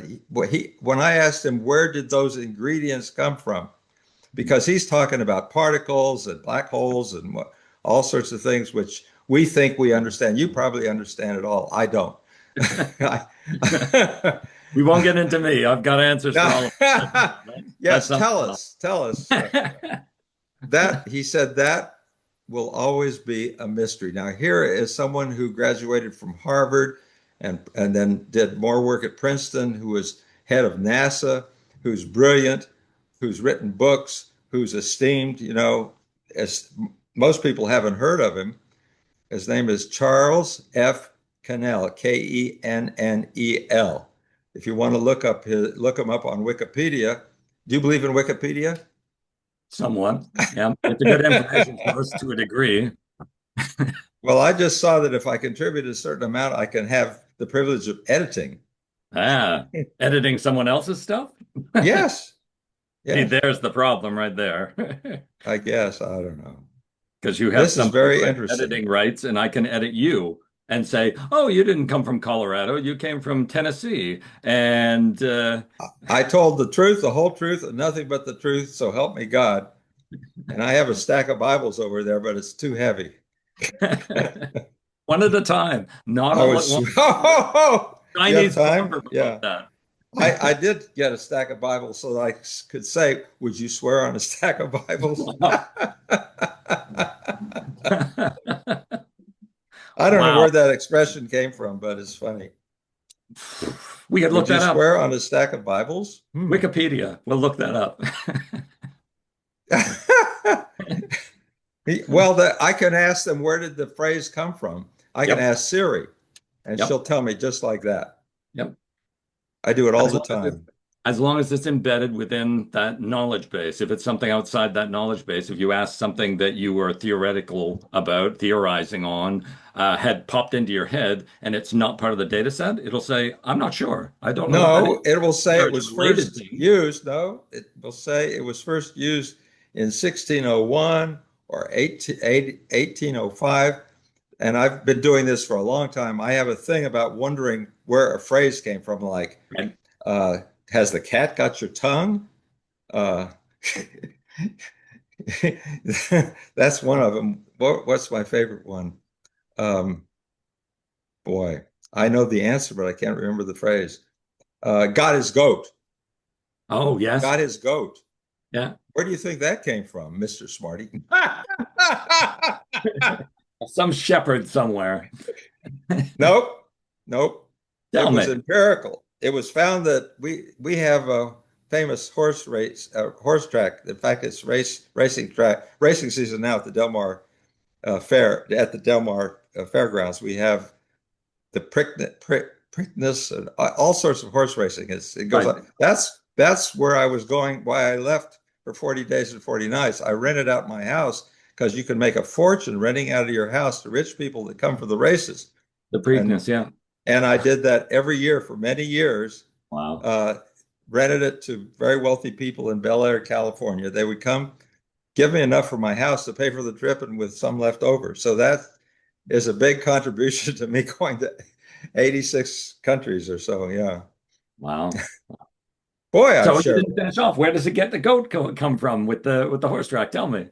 [SPEAKER 2] when I asked him where did those ingredients come from, because he's talking about particles and black holes and all sorts of things which we think we understand. You probably understand it all. I don't.
[SPEAKER 1] We won't get into me. I've got answers for
[SPEAKER 2] No.
[SPEAKER 1] all of it. That's
[SPEAKER 2] Yes,
[SPEAKER 1] something
[SPEAKER 2] tell
[SPEAKER 1] else.
[SPEAKER 2] us. Tell us. That he said that will always be a mystery. Now, here is someone who graduated from Harvard and then did more work at Princeton, who was head of NASA, who's brilliant, who's written books, who's esteemed, as most people haven't heard of him. His name is Charles F. Cannell, Kennel. If you want to look him up on Wikipedia. Do you believe in Wikipedia?
[SPEAKER 1] Somewhat. Yeah. It's a good information source to a degree.
[SPEAKER 2] Well, I just saw that if I contribute a certain amount, I can have the privilege of editing.
[SPEAKER 1] Ah, editing someone else's stuff?
[SPEAKER 2] Yes,
[SPEAKER 1] See,
[SPEAKER 2] yes,
[SPEAKER 1] there's the problem right there.
[SPEAKER 2] I guess. I don't know.
[SPEAKER 1] Because you have
[SPEAKER 2] This is
[SPEAKER 1] somebody
[SPEAKER 2] very
[SPEAKER 1] who has
[SPEAKER 2] interesting.
[SPEAKER 1] editing rights, and I can edit you and say, "Oh, you didn't come from Colorado. You came from Tennessee." And
[SPEAKER 2] I told the truth, the whole truth, and nothing but the truth, so help me God. And I have a stack of Bibles over there, but it's too heavy.
[SPEAKER 1] one at a time, not
[SPEAKER 2] I
[SPEAKER 1] all at
[SPEAKER 2] was,
[SPEAKER 1] once.
[SPEAKER 2] you have
[SPEAKER 1] Chinese
[SPEAKER 2] time?
[SPEAKER 1] proverb about
[SPEAKER 2] Yeah. I did get a stack of Bibles so that I could say, would you swear on a stack of Bibles?
[SPEAKER 1] that.
[SPEAKER 2] I don't know
[SPEAKER 1] Wow.
[SPEAKER 2] where that expression came from, but it's funny.
[SPEAKER 1] We could look
[SPEAKER 2] Would you
[SPEAKER 1] that up.
[SPEAKER 2] swear on a stack of Bibles?
[SPEAKER 1] Wikipedia. We'll look that up.
[SPEAKER 2] Well, I can ask them, where did the phrase come from? I can
[SPEAKER 1] Yep.
[SPEAKER 2] ask Siri, and
[SPEAKER 1] Yep.
[SPEAKER 2] she'll tell me just like that.
[SPEAKER 1] Yep.
[SPEAKER 2] I do it all
[SPEAKER 1] As
[SPEAKER 2] the
[SPEAKER 1] long as it's,
[SPEAKER 2] time.
[SPEAKER 1] as long as it's embedded within that knowledge base. If it's something outside that knowledge base, if you ask something that you were theoretical about, theorizing on, had popped into your head, and it's not part of the data set, it'll say, "I'm not sure. I don't know what that is."
[SPEAKER 2] No, it will say
[SPEAKER 1] Or
[SPEAKER 2] it
[SPEAKER 1] it's
[SPEAKER 2] was
[SPEAKER 1] a related
[SPEAKER 2] first
[SPEAKER 1] thing.
[SPEAKER 2] used. No, it will say it was first used in 1601 or 1805. And I've been doing this for a long time. I have a thing about wondering where a phrase came from, like,
[SPEAKER 1] Right?
[SPEAKER 2] uh, has the cat got your tongue? Uh, that's one of them. What's my favorite one? Um, Boy, I know the answer, but I can't remember the phrase. Got his goat.
[SPEAKER 1] Oh, yes.
[SPEAKER 2] Got his goat.
[SPEAKER 1] Yeah.
[SPEAKER 2] Where do you think that came from, Mr. Smarty?
[SPEAKER 1] Some shepherd somewhere.
[SPEAKER 2] Nope, nope. It
[SPEAKER 1] Tell
[SPEAKER 2] was
[SPEAKER 1] me.
[SPEAKER 2] empirical. It was found that we have a famous horse track. In fact, it's racing season now at the Del Mar Fair at the Del Mar Fairgrounds. We have the Preakness and all sorts of horse racing. It goes
[SPEAKER 1] Right.
[SPEAKER 2] on. That's where I was going. Why I left for 40 days and 40 nights. I rented out my house because you can make a fortune renting out of your house to rich people that come for the races.
[SPEAKER 1] The
[SPEAKER 2] And
[SPEAKER 1] Preakness. Yeah.
[SPEAKER 2] and I did that every year for many years.
[SPEAKER 1] Wow.
[SPEAKER 2] Uh, Rented it to very wealthy people in Bel Air, California. They would come, give me enough for my house to pay for the trip, and with some left over. So that is a big contribution to me going to 86 countries or so. Yeah.
[SPEAKER 1] Wow.
[SPEAKER 2] Boy, I've
[SPEAKER 1] So you
[SPEAKER 2] shared.
[SPEAKER 1] didn't finish off. Where does it get the goat come from with the horse track? Tell me.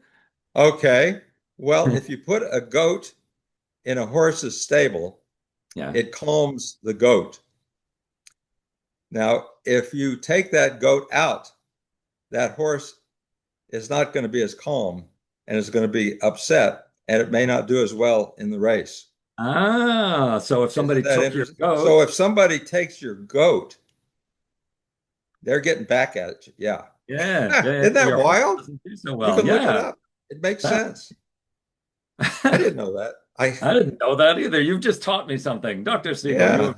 [SPEAKER 2] Okay. Well, if you put a goat in a horse's stable,
[SPEAKER 1] Yeah.
[SPEAKER 2] It calms the goat. Now, if you take that goat out, that horse is not going to be as calm and is going to be upset, and it may not do as well in the race.
[SPEAKER 1] Ah, so if somebody
[SPEAKER 2] Isn't that
[SPEAKER 1] took your
[SPEAKER 2] interesting? So
[SPEAKER 1] goat,
[SPEAKER 2] if somebody takes your goat, they're getting back at you. Yeah.
[SPEAKER 1] yeah, yeah,
[SPEAKER 2] Isn't
[SPEAKER 1] yeah,
[SPEAKER 2] that
[SPEAKER 1] your horse
[SPEAKER 2] wild?
[SPEAKER 1] doesn't do so
[SPEAKER 2] You
[SPEAKER 1] well.
[SPEAKER 2] can look it
[SPEAKER 1] Yeah.
[SPEAKER 2] up. It makes
[SPEAKER 1] That,
[SPEAKER 2] sense. I didn't know that.
[SPEAKER 1] I didn't know that either. You've just taught me something. Dr. Siegel, you
[SPEAKER 2] Yeah.
[SPEAKER 1] have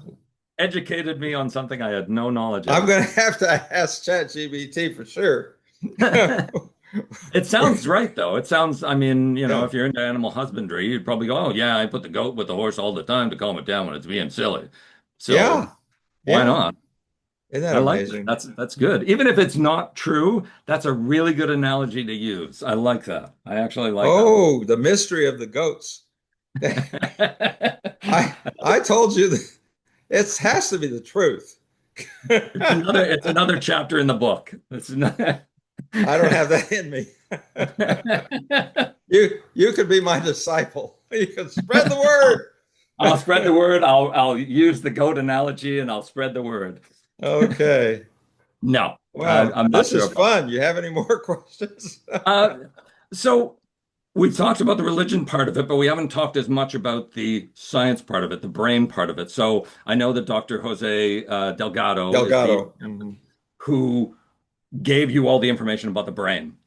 [SPEAKER 1] educated me on something I had no knowledge
[SPEAKER 2] I'm
[SPEAKER 1] of.
[SPEAKER 2] going to have to ask ChatGPT for sure.
[SPEAKER 1] It sounds right, though. It sounds, I mean,
[SPEAKER 2] Yeah.
[SPEAKER 1] if you're into animal husbandry, you'd probably go, oh, yeah, I put the goat with the horse all the time to calm it down when it's being silly. So
[SPEAKER 2] Yeah.
[SPEAKER 1] why
[SPEAKER 2] Yeah.
[SPEAKER 1] not?
[SPEAKER 2] Isn't that
[SPEAKER 1] I like that.
[SPEAKER 2] amazing?
[SPEAKER 1] That's good. Even if it's not true, that's a really good analogy to use. I like that. I actually like that one.
[SPEAKER 2] Oh, the mystery of the goats. I told you that it has to be the truth.
[SPEAKER 1] It's another chapter in the book. It's not...
[SPEAKER 2] I don't have that in me. You could be my disciple. You can spread the
[SPEAKER 1] I'll spread the
[SPEAKER 2] word.
[SPEAKER 1] word. I'll use the goat analogy and I'll spread the word.
[SPEAKER 2] Okay.
[SPEAKER 1] No,
[SPEAKER 2] Wow,
[SPEAKER 1] I'm not
[SPEAKER 2] this
[SPEAKER 1] sure
[SPEAKER 2] is
[SPEAKER 1] about
[SPEAKER 2] fun. You have any more questions?
[SPEAKER 1] that. So we talked about the religion part of it, but we haven't talked as much about the science part of it, the brain part of it. So I know that Dr. Jose Delgado is the
[SPEAKER 2] Delgado. Mhm.
[SPEAKER 1] who gave you all the information about the brain.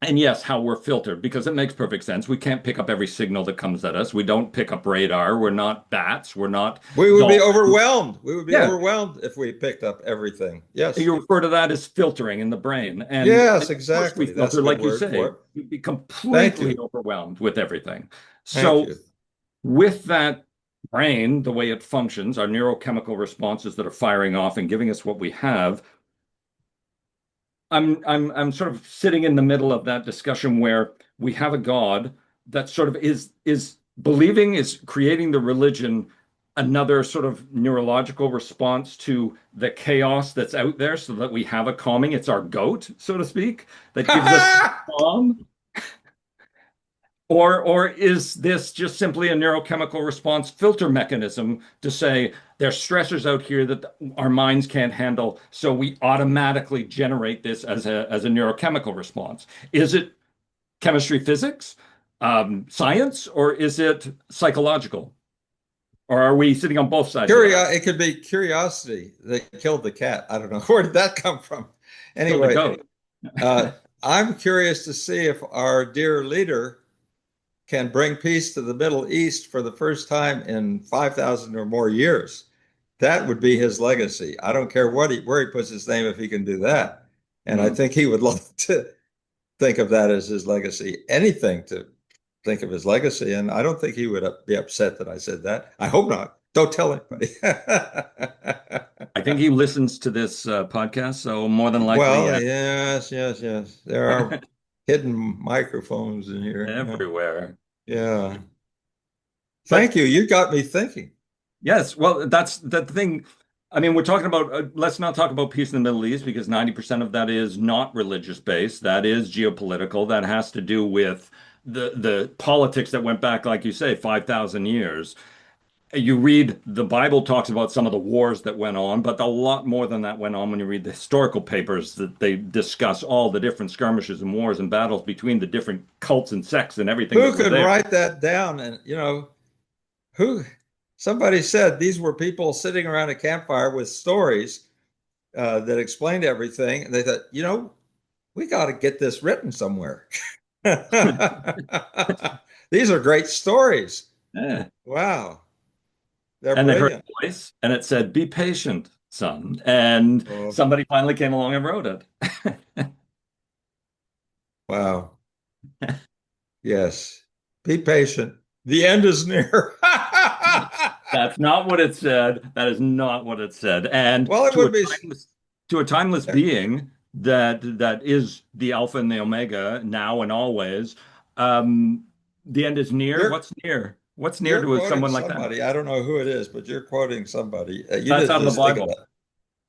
[SPEAKER 1] And yes, how we're filtered, because it makes perfect sense. We can't pick up every signal that comes at us. We don't pick up radar. We're not bats. We're not
[SPEAKER 2] We would be
[SPEAKER 1] dolphins.
[SPEAKER 2] overwhelmed. We would be
[SPEAKER 1] Yeah,
[SPEAKER 2] overwhelmed if we picked up everything. Yes.
[SPEAKER 1] you refer to that as filtering in the brain. And
[SPEAKER 2] Yes,
[SPEAKER 1] of course we
[SPEAKER 2] exactly. That's a
[SPEAKER 1] filter,
[SPEAKER 2] good
[SPEAKER 1] like you
[SPEAKER 2] word for
[SPEAKER 1] say,
[SPEAKER 2] it.
[SPEAKER 1] we'd be
[SPEAKER 2] Thank
[SPEAKER 1] completely
[SPEAKER 2] you.
[SPEAKER 1] overwhelmed with everything.
[SPEAKER 2] Thank
[SPEAKER 1] So
[SPEAKER 2] you.
[SPEAKER 1] with that brain, the way it functions, our neurochemical responses that are firing off and giving us what we have, I'm sort of sitting in the middle of that discussion where we have a God that sort of is believing, is creating the religion, another sort of neurological response to the chaos that's out there, so that we have a calming. It's our goat, so to speak, that gives us calm. Or is this just simply a neurochemical response filter mechanism to say there's stressors out here that our minds can't handle, so we automatically generate this as a neurochemical response? Is it chemistry, physics, science, or is it psychological? Or are we sitting on both sides of that?
[SPEAKER 2] It could be curiosity that killed the cat. I don't know. Where did that come from?
[SPEAKER 1] Kill the
[SPEAKER 2] Anyway,
[SPEAKER 1] goat.
[SPEAKER 2] uh, I'm curious to see if our dear leader can bring peace to the Middle East for the first time in 5,000 or more years. That would be his legacy. I don't care where he puts his name if he can do that. And I
[SPEAKER 1] Hmm.
[SPEAKER 2] think he would love to think of that as his legacy, anything to think of his legacy. And I don't think he would be upset that I said that. I hope not. Don't tell anybody.
[SPEAKER 1] I think he listens to this podcast, so more than likely,
[SPEAKER 2] Well,
[SPEAKER 1] yeah,
[SPEAKER 2] yes, yes, yes. There are hidden microphones in here. Yeah.
[SPEAKER 1] everywhere.
[SPEAKER 2] Yeah. Thank
[SPEAKER 1] But
[SPEAKER 2] you. You got me thinking.
[SPEAKER 1] yes, well, that's the thing. I mean, we're talking about, let's not talk about peace in the Middle East because 90% of that is not religious based. That is geopolitical. That has to do with the politics that went back, like you say, 5,000 years. You read the Bible talks about some of the wars that went on, but a lot more than that went on when you read the historical papers that they discuss all the different skirmishes and wars and battles between the different cults and sects and everything
[SPEAKER 2] Who
[SPEAKER 1] that were
[SPEAKER 2] could
[SPEAKER 1] there.
[SPEAKER 2] write that down? And, who, somebody said these were people sitting around a campfire with stories that explained everything. And they thought, we got to get this written somewhere. These are great stories.
[SPEAKER 1] Yeah.
[SPEAKER 2] Wow. They're
[SPEAKER 1] And they heard
[SPEAKER 2] brilliant.
[SPEAKER 1] a voice and it said, "Be patient, son." And
[SPEAKER 2] Oh,
[SPEAKER 1] somebody finally came along and wrote it.
[SPEAKER 2] wow. Yes. Be patient. The end is near.
[SPEAKER 1] That's not what it said. That is not what it said. And
[SPEAKER 2] Well, it would be.
[SPEAKER 1] to a timeless being that is the Alpha and the Omega now and always, um, the end is near.
[SPEAKER 2] You're
[SPEAKER 1] What's near? What's near
[SPEAKER 2] you're
[SPEAKER 1] to
[SPEAKER 2] quoting
[SPEAKER 1] someone like that?
[SPEAKER 2] somebody. I don't know who it is, but you're quoting somebody. You
[SPEAKER 1] That's
[SPEAKER 2] didn't
[SPEAKER 1] out of the
[SPEAKER 2] just think of
[SPEAKER 1] Bible.
[SPEAKER 2] that.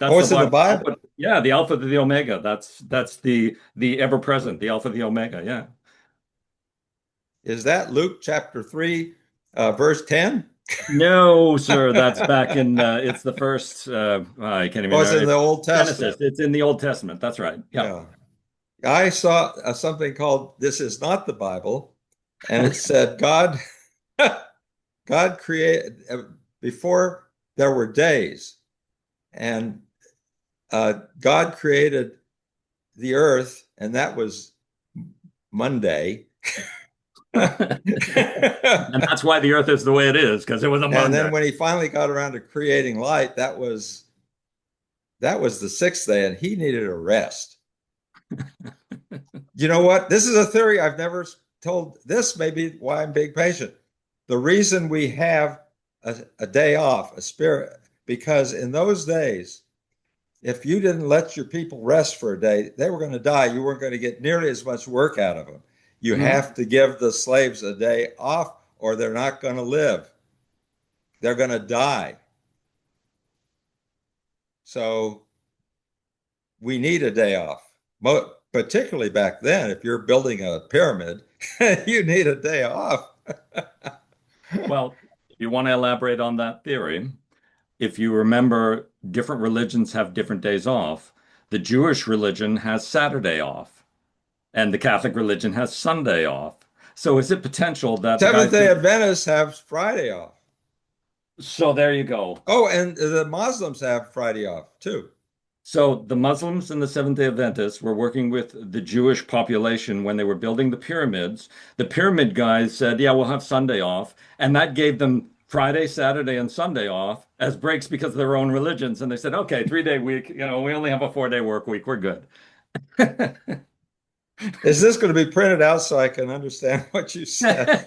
[SPEAKER 1] That's
[SPEAKER 2] Oh,
[SPEAKER 1] the
[SPEAKER 2] it's in the
[SPEAKER 1] Bible.
[SPEAKER 2] Bible.
[SPEAKER 1] Alpha, yeah, the Alpha to the Omega. That's the ever present, the Alpha, the Omega. Yeah.
[SPEAKER 2] Is that Luke chapter 3, verse 10?
[SPEAKER 1] No, sir, that's back in it's the first I can't even
[SPEAKER 2] Was
[SPEAKER 1] know.
[SPEAKER 2] in the
[SPEAKER 1] It's
[SPEAKER 2] Old
[SPEAKER 1] Genesis.
[SPEAKER 2] Testament.
[SPEAKER 1] It's in the Old Testament. That's right. Yeah.
[SPEAKER 2] Yeah. I saw something called "This Is Not the Bible," and it said God created before there were days, and God created the earth, and that was Monday.
[SPEAKER 1] And that's why the earth is the way it is, because it was a
[SPEAKER 2] And
[SPEAKER 1] Monday.
[SPEAKER 2] then when he finally got around to creating light, that was the sixth day, and he needed a rest. You know what? This is a theory I've never told. This may be why I'm being patient. The reason we have a day off, a spirit, because in those days, if you didn't let your people rest for a day, they were going to die. You weren't going to get nearly as much work out of them. You
[SPEAKER 1] Mhm.
[SPEAKER 2] have to give the slaves a day off, or they're not going to live. They're going to die. So we need a day off. Particularly back then, if you're building a pyramid, you need a day off.
[SPEAKER 1] Well, if you want to elaborate on that theory, if you remember, different religions have different days off. The Jewish religion has Saturday off, and the Catholic religion has Sunday off. So is it potential that the
[SPEAKER 2] Seventh
[SPEAKER 1] guys
[SPEAKER 2] day
[SPEAKER 1] who,
[SPEAKER 2] Adventists have Friday off.
[SPEAKER 1] so there you go.
[SPEAKER 2] Oh, and the Muslims have Friday off too.
[SPEAKER 1] So the Muslims and the Seventh-day Adventists were working with the Jewish population when they were building the pyramids. The pyramid guys said, "Yeah, we'll have Sunday off," and that gave them Friday, Saturday, and Sunday off as breaks because of their own religions. And they said, "Okay, 3-day week. We only have a 4-day work week. We're good."
[SPEAKER 2] Is this going to be printed out so I can understand what you said?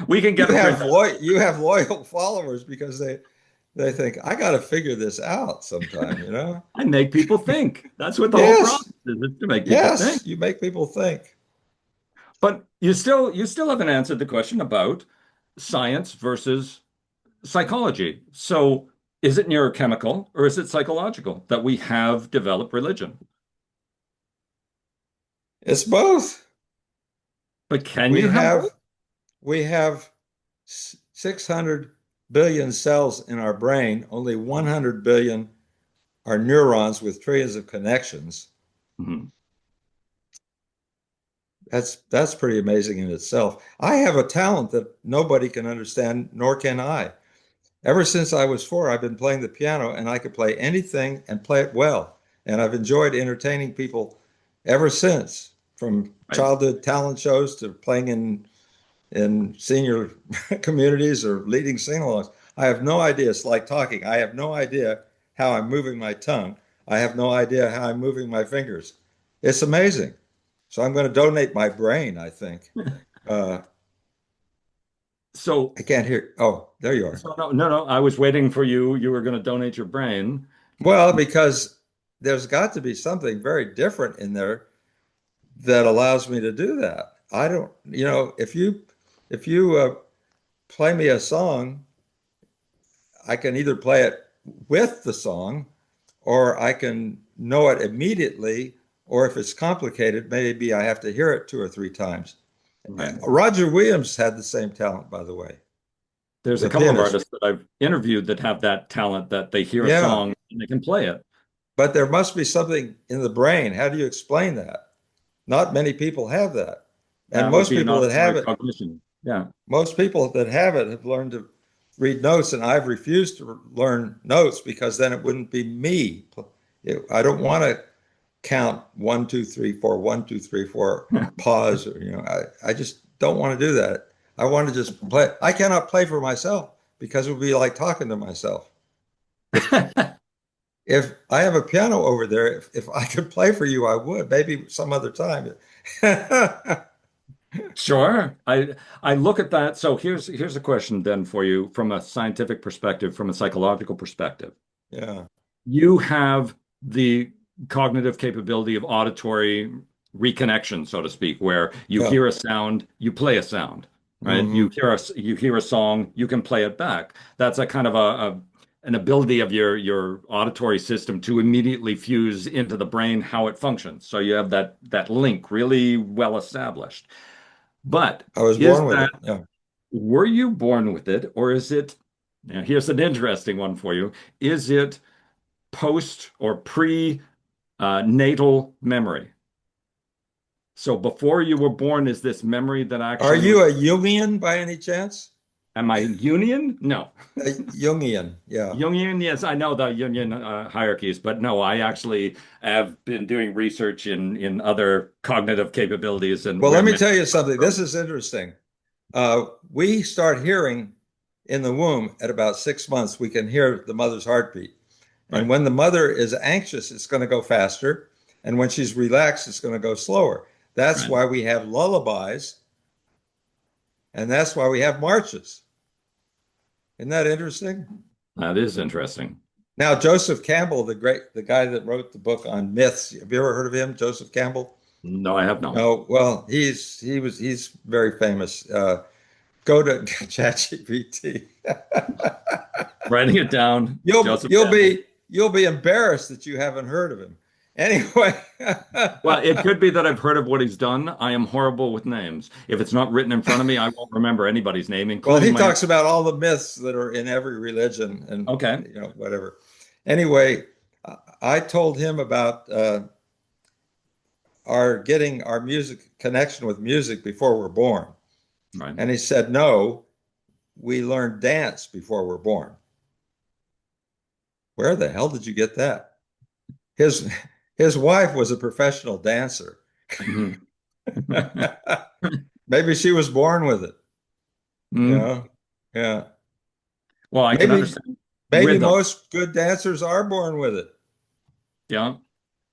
[SPEAKER 1] We can get a print.
[SPEAKER 2] You have loyal followers because they think I got to figure this out sometime, you know?
[SPEAKER 1] I make people think. That's what the whole
[SPEAKER 2] Yes,
[SPEAKER 1] process is to make people think.
[SPEAKER 2] yes, you make people think.
[SPEAKER 1] But you still haven't answered the question about science versus psychology. So is it neurochemical or is it psychological that we have developed religion?
[SPEAKER 2] It's both.
[SPEAKER 1] But can
[SPEAKER 2] We
[SPEAKER 1] you have both?
[SPEAKER 2] have we have 600 billion cells in our brain. Only 100 billion are neurons with trillions of connections.
[SPEAKER 1] Mhm.
[SPEAKER 2] That's pretty amazing in itself. I have a talent that nobody can understand, nor can I. Ever since I was four, I've been playing the piano and I could play anything and play it well. And I've enjoyed entertaining people ever since, from
[SPEAKER 1] Right.
[SPEAKER 2] childhood talent shows to playing in senior communities or leading sing-alongs. I have no idea. It's like talking. I have no idea how I'm moving my tongue. I have no idea how I'm moving my fingers. It's amazing. So I'm going to donate my brain, I think. Uh,
[SPEAKER 1] So,
[SPEAKER 2] I can't hear. Oh, there you are.
[SPEAKER 1] so no, no, no. I was waiting for you. You were going to donate your brain.
[SPEAKER 2] Well, because there's got to be something very different in there that allows me to do that. I don't, if you play me a song, I can either play it with the song or I can know it immediately, or if it's complicated, maybe I have to hear it two or three times.
[SPEAKER 1] Right.
[SPEAKER 2] Roger Williams had the same talent, by the way,
[SPEAKER 1] There's a
[SPEAKER 2] the
[SPEAKER 1] couple of
[SPEAKER 2] pianist.
[SPEAKER 1] artists that I've interviewed that have that talent that they hear a
[SPEAKER 2] Yeah,
[SPEAKER 1] song and they can play it.
[SPEAKER 2] but there must be something in the brain. How do you explain that? Not many people have that. And
[SPEAKER 1] That would be an auditory cognition. Yeah.
[SPEAKER 2] most people that have it have learned to read notes, and I've refused to learn notes because then it wouldn't be me. I don't want to count 1, 2, 3, 4, 1, 2, 3, 4, pause. Or, I just don't want to do that. I want to just play. I cannot play for myself because it would be like talking to myself. If if I have a piano over there, if I could play for you, I would. Maybe some other time.
[SPEAKER 1] Sure. I look at that. So here's a question then for you from a scientific perspective, from a psychological perspective.
[SPEAKER 2] Yeah,
[SPEAKER 1] You have the cognitive capability of auditory reconnection, so to speak, where you
[SPEAKER 2] yeah.
[SPEAKER 1] hear a sound, you play a sound, right?
[SPEAKER 2] Hmm.
[SPEAKER 1] You hear a song, you can play it back. That's a kind of an ability of your auditory system to immediately fuse into the brain how it functions. So you have that link really well established. But
[SPEAKER 2] I was
[SPEAKER 1] is
[SPEAKER 2] born with
[SPEAKER 1] that,
[SPEAKER 2] it. Yeah.
[SPEAKER 1] were you born with it, or is it, now here's an interesting one for you. Is it post or pre natal memory? So before you were born, is this memory that
[SPEAKER 2] Are
[SPEAKER 1] actually was,
[SPEAKER 2] you a Jungian by any chance?
[SPEAKER 1] am I Union? No.
[SPEAKER 2] A Jungian, yeah.
[SPEAKER 1] Jungian, yes, I know the Jungian hierarchies, but no, I actually have been doing research in other cognitive capabilities and
[SPEAKER 2] Well,
[SPEAKER 1] where
[SPEAKER 2] let me
[SPEAKER 1] memory
[SPEAKER 2] tell you
[SPEAKER 1] comes
[SPEAKER 2] something. This
[SPEAKER 1] from.
[SPEAKER 2] is interesting. We start hearing in the womb at about 6 months. We can hear the mother's heartbeat. And
[SPEAKER 1] Right,
[SPEAKER 2] when the mother is anxious, it's going to go faster. And when she's relaxed, it's going to go slower. That's
[SPEAKER 1] right.
[SPEAKER 2] why we have lullabies, and that's why we have marches. Isn't that interesting?
[SPEAKER 1] That is interesting.
[SPEAKER 2] Now, Joseph Campbell, the guy that wrote the book on myths, have you ever heard of him, Joseph Campbell?
[SPEAKER 1] No, I have not.
[SPEAKER 2] No. Well, he's very famous. Go to ChatGPT.
[SPEAKER 1] Writing it down,
[SPEAKER 2] You'll
[SPEAKER 1] Joseph
[SPEAKER 2] you'll
[SPEAKER 1] Campbell.
[SPEAKER 2] be you'll be embarrassed that you haven't heard of him. Anyway,
[SPEAKER 1] Well, it could be that I've heard of what he's done. I am horrible with names. If it's not written in front of me, I won't remember anybody's name,
[SPEAKER 2] well,
[SPEAKER 1] including
[SPEAKER 2] he
[SPEAKER 1] my own.
[SPEAKER 2] talks about all the myths that are in every religion and
[SPEAKER 1] Okay,
[SPEAKER 2] whatever. Anyway, I told him about our getting our music connection with music before we're born,
[SPEAKER 1] right.
[SPEAKER 2] and he said, "No, we learn dance before we're born." Where the hell did you get that? His his wife was a professional dancer.
[SPEAKER 1] Mhm.
[SPEAKER 2] Maybe she was born with it, you
[SPEAKER 1] Mhm.
[SPEAKER 2] know? Yeah.
[SPEAKER 1] Well, I can
[SPEAKER 2] Maybe
[SPEAKER 1] understand
[SPEAKER 2] maybe
[SPEAKER 1] rhythm.
[SPEAKER 2] most good dancers are born with it.
[SPEAKER 1] Yeah.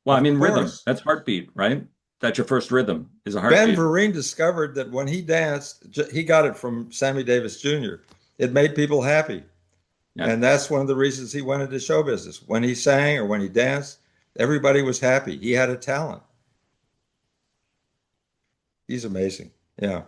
[SPEAKER 1] Well, I
[SPEAKER 2] Of
[SPEAKER 1] mean, rhythm.
[SPEAKER 2] course.
[SPEAKER 1] That's heartbeat, right? That's your first rhythm is a
[SPEAKER 2] Ben
[SPEAKER 1] heartbeat.
[SPEAKER 2] Vereen discovered that when he danced, he got it from Sammy Davis Jr. It made people happy.
[SPEAKER 1] Yeah.
[SPEAKER 2] And that's one of the reasons he went into show business. When he sang or when he danced, everybody was happy. He had a talent. He's amazing. Yeah.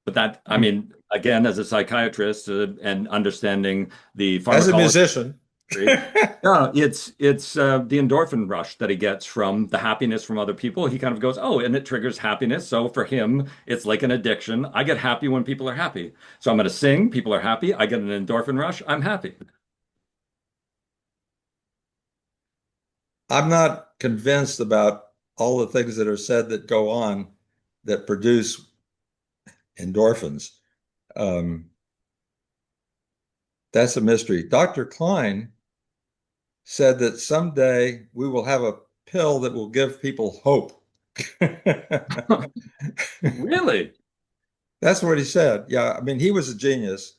[SPEAKER 1] But that, I mean, again, as a psychiatrist and understanding the
[SPEAKER 2] As a
[SPEAKER 1] pharmacology,
[SPEAKER 2] musician,
[SPEAKER 1] yeah, it's the endorphin rush that he gets from the happiness from other people. He kind of goes, oh, and it triggers happiness. So for him, it's like an addiction. I get happy when people are happy. So I'm going to sing. People are happy. I get an endorphin rush. I'm happy.
[SPEAKER 2] I'm not convinced about all the things that are said that go on that produce endorphins. Um, that's a mystery. Dr. Klein said that someday we will have a pill that will give people hope.
[SPEAKER 1] Really?
[SPEAKER 2] That's what he said. Yeah, I mean, he was a genius.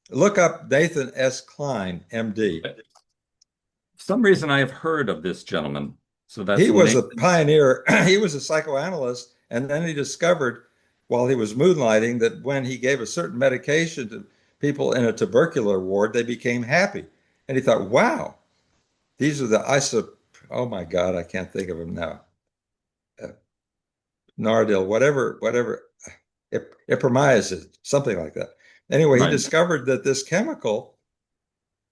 [SPEAKER 2] Look up Nathan S. Klein, MD.
[SPEAKER 1] For some reason, I have heard of this gentleman. So that's
[SPEAKER 2] He was a
[SPEAKER 1] Nathan.
[SPEAKER 2] pioneer. He was a psychoanalyst, and then he discovered while he was moonlighting that when he gave a certain medication to people in a tubercular ward, they became happy. And he thought, wow, these are the oh my God, I can't think of them now. Uh, Nardil, whatever, Ipramiazid, something like that. Anyway, he
[SPEAKER 1] Right.
[SPEAKER 2] discovered that this chemical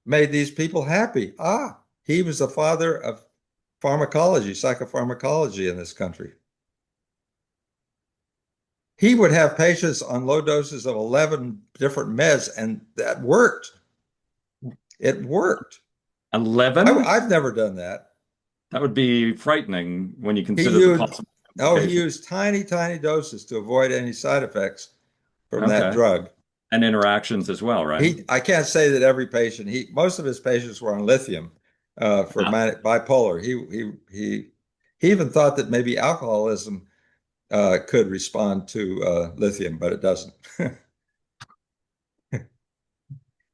[SPEAKER 2] made these people happy. Ah, he was the father of pharmacology, psychopharmacology in this country. He would have patients on low doses of 11 different meds, and that worked. It worked.
[SPEAKER 1] 11?
[SPEAKER 2] I've never done that.
[SPEAKER 1] That would be frightening when you
[SPEAKER 2] He
[SPEAKER 1] consider the
[SPEAKER 2] used,
[SPEAKER 1] possible
[SPEAKER 2] oh, he
[SPEAKER 1] implications.
[SPEAKER 2] used tiny doses to avoid any side effects from that
[SPEAKER 1] Okay.
[SPEAKER 2] drug.
[SPEAKER 1] And interactions as well, right?
[SPEAKER 2] I can't say that every patient, most of his patients were on lithium for
[SPEAKER 1] Ah.
[SPEAKER 2] bipolar. He even thought that maybe alcoholism could respond to lithium, but it doesn't.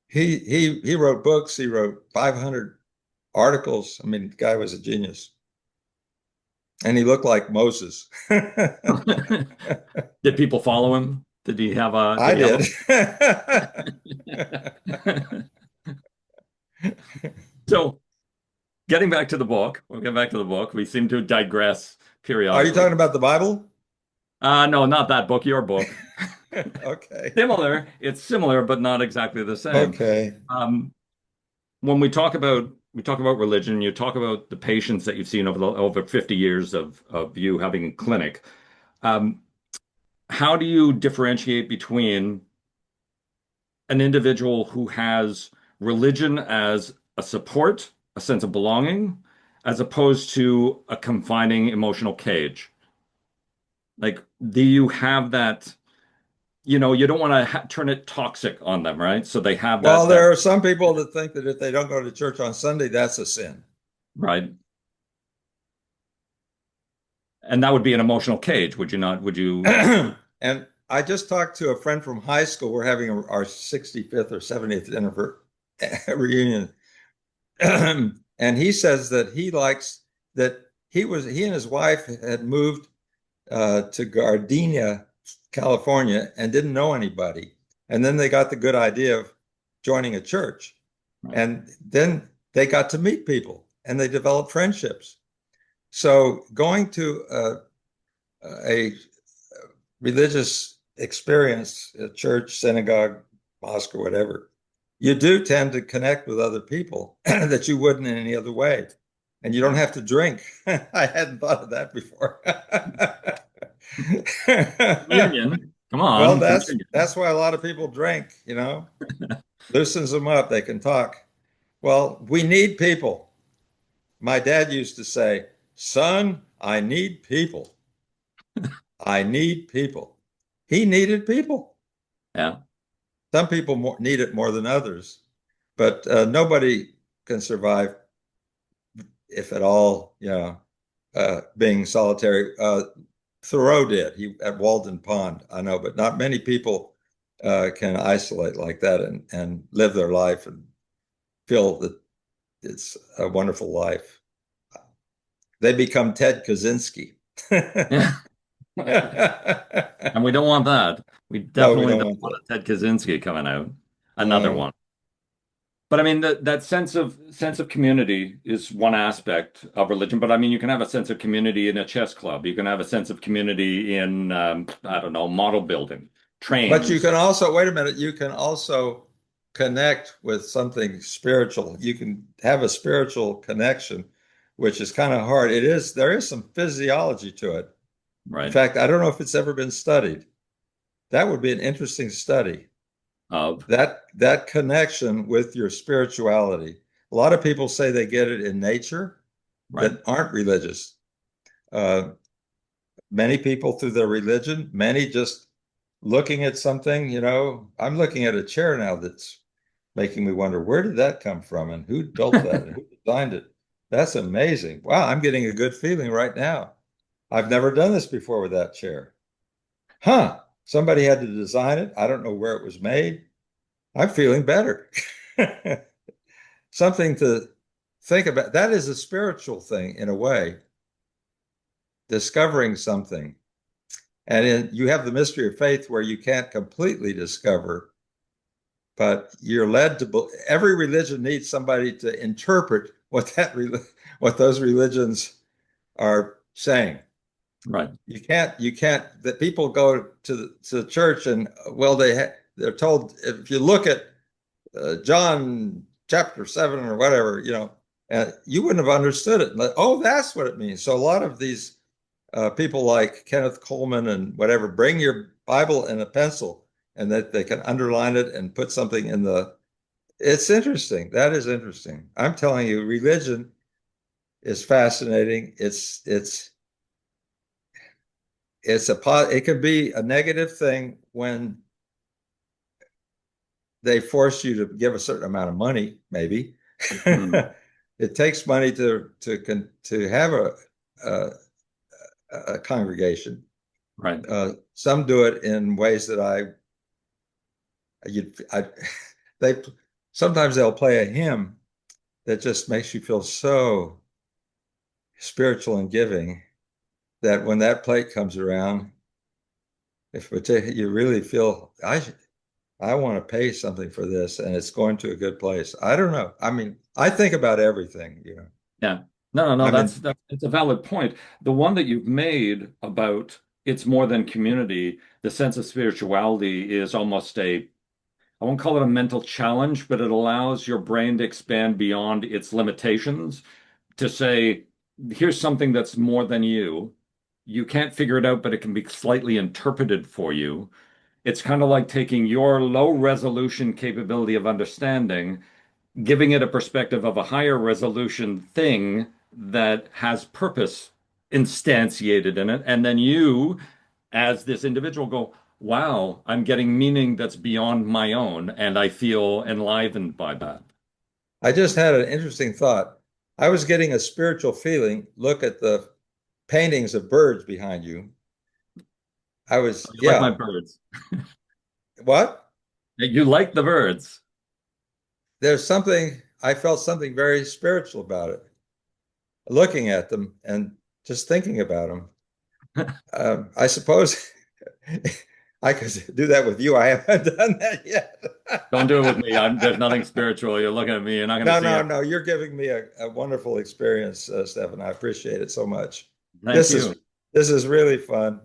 [SPEAKER 2] He wrote books. He wrote 500 articles. I mean, the guy was a genius, and he looked like Moses.
[SPEAKER 1] Did people follow him? Did
[SPEAKER 2] I
[SPEAKER 1] he have
[SPEAKER 2] did.
[SPEAKER 1] a So getting back to the book, we'll get back to the book. We seem to digress
[SPEAKER 2] Are you
[SPEAKER 1] periodically.
[SPEAKER 2] talking about the Bible?
[SPEAKER 1] No, not that book, your book.
[SPEAKER 2] Okay.
[SPEAKER 1] Similar. It's similar, but not exactly the same.
[SPEAKER 2] Okay.
[SPEAKER 1] Um, when we talk about religion, you talk about the patients that you've seen over 50 years of you having a clinic. Um, how do you differentiate between an individual who has religion as a support, a sense of belonging, as opposed to a confining emotional cage? Like, do you have that, you don't want to turn it toxic on them, right? So they have
[SPEAKER 2] Well,
[SPEAKER 1] that,
[SPEAKER 2] there are some people that think that if they don't go to church on Sunday, that's a sin.
[SPEAKER 1] right? And that would be an emotional cage, would you not? Would you?
[SPEAKER 2] And I just talked to a friend from high school. We're having our 65th or 70th reunion. And he says that he likes that he and his wife had moved to Gardena, California, and didn't know anybody. And then they got the good idea of joining a church.
[SPEAKER 1] Right,
[SPEAKER 2] And then they got to meet people and they developed friendships. So going to a religious experience, a church, synagogue, mosque, or whatever, you do tend to connect with other people that you wouldn't in any other way. And you don't
[SPEAKER 1] yeah.
[SPEAKER 2] have to drink. I hadn't thought of that before.
[SPEAKER 1] Communion. Come
[SPEAKER 2] Well,
[SPEAKER 1] on,
[SPEAKER 2] that's
[SPEAKER 1] communion.
[SPEAKER 2] that's why a lot of people drink, loosens them up. They can talk. Well, we need people. My dad used to say, "Son, I need people. I need people." He needed people.
[SPEAKER 1] Yeah,
[SPEAKER 2] Some people need it more than others, but nobody can survive, if at all, being solitary. Thoreau did. He at Walden Pond, I know, but not many people can isolate like that and live their life and feel that it's a wonderful life. They become Ted Kaczynski.
[SPEAKER 1] yeah. And we don't want that. We
[SPEAKER 2] No, we
[SPEAKER 1] definitely
[SPEAKER 2] don't
[SPEAKER 1] don't
[SPEAKER 2] want
[SPEAKER 1] want
[SPEAKER 2] that.
[SPEAKER 1] a Ted Kaczynski coming out. Another
[SPEAKER 2] No.
[SPEAKER 1] one. But I mean that sense of community is one aspect of religion. But I mean, you can have a sense of community in a chess club. You can have a sense of community in I don't know, model building,
[SPEAKER 2] But you
[SPEAKER 1] trains.
[SPEAKER 2] can also, wait a minute, you can also connect with something spiritual. You can have a spiritual connection, which is kind of hard. There is some physiology to it. In
[SPEAKER 1] Right?
[SPEAKER 2] fact, I don't know if it's ever been studied. That would be an interesting study.
[SPEAKER 1] Of
[SPEAKER 2] That connection with your spirituality. A lot of people say they get it in nature
[SPEAKER 1] right,
[SPEAKER 2] that aren't religious. Uh, Many people through their religion, many just looking at something, I'm looking at a chair now that's making me wonder, where did that come from and who built that and who designed it? That's amazing. Wow, I'm getting a good feeling right now. I've never done this before with that chair. Huh, somebody had to design it. I don't know where it was made. I'm feeling better. Something to think about. That is a spiritual thing in a way, discovering something. You have the mystery of faith where you can't completely discover, but you're led to. Every religion needs somebody to interpret what those religions are saying.
[SPEAKER 1] right,
[SPEAKER 2] You can't. That people go to the church and well, they're told if you look at John chapter 7 or whatever, you wouldn't have understood it. Like, oh, that's what it means. So a lot of these people like Kenneth Coleman and whatever, bring your Bible and a pencil and that they can underline it and put something in it's interesting. That is interesting. I'm telling you, religion is fascinating. It can be a negative thing when they force you to give a certain amount of money, maybe.
[SPEAKER 1] mm,
[SPEAKER 2] It takes money to have a congregation.
[SPEAKER 1] right.
[SPEAKER 2] Some do it in ways that you I they sometimes they'll play a hymn that just makes you feel so spiritual and giving that when that plate comes around, if you really feel I want to pay something for this and it's going to a good place. I don't know. I mean, I think about everything.
[SPEAKER 1] Yeah. No, no, no,
[SPEAKER 2] I mean,
[SPEAKER 1] that's a valid point. The one that you've made about it's more than community, the sense of spirituality is almost I won't call it a mental challenge, but it allows your brain to expand beyond its limitations to say, here's something that's more than you. you can't figure it out, but it can be slightly interpreted for you. It's kind of like taking your low resolution capability of understanding, giving it a perspective of a higher resolution thing that has purpose instantiated in it. And then you, as this individual, go, wow, I'm getting meaning that's beyond my own. And I feel enlivened by that.
[SPEAKER 2] I just had an interesting thought. I was getting a spiritual feeling. Look at the paintings of birds behind you. I was,
[SPEAKER 1] You like my
[SPEAKER 2] yeah.
[SPEAKER 1] birds.
[SPEAKER 2] What?
[SPEAKER 1] You like the birds.
[SPEAKER 2] There's something, I felt something very spiritual about it, looking at them and just thinking about them. I suppose I could do that with you. I haven't done that yet.
[SPEAKER 1] Don't do it with me. There's nothing spiritual. You're looking at me. You're not going to
[SPEAKER 2] No,
[SPEAKER 1] see
[SPEAKER 2] no,
[SPEAKER 1] it.
[SPEAKER 2] no. You're giving me a wonderful experience, Stefan. I appreciate it so much.
[SPEAKER 1] Thank
[SPEAKER 2] This
[SPEAKER 1] you.
[SPEAKER 2] is this is really fun.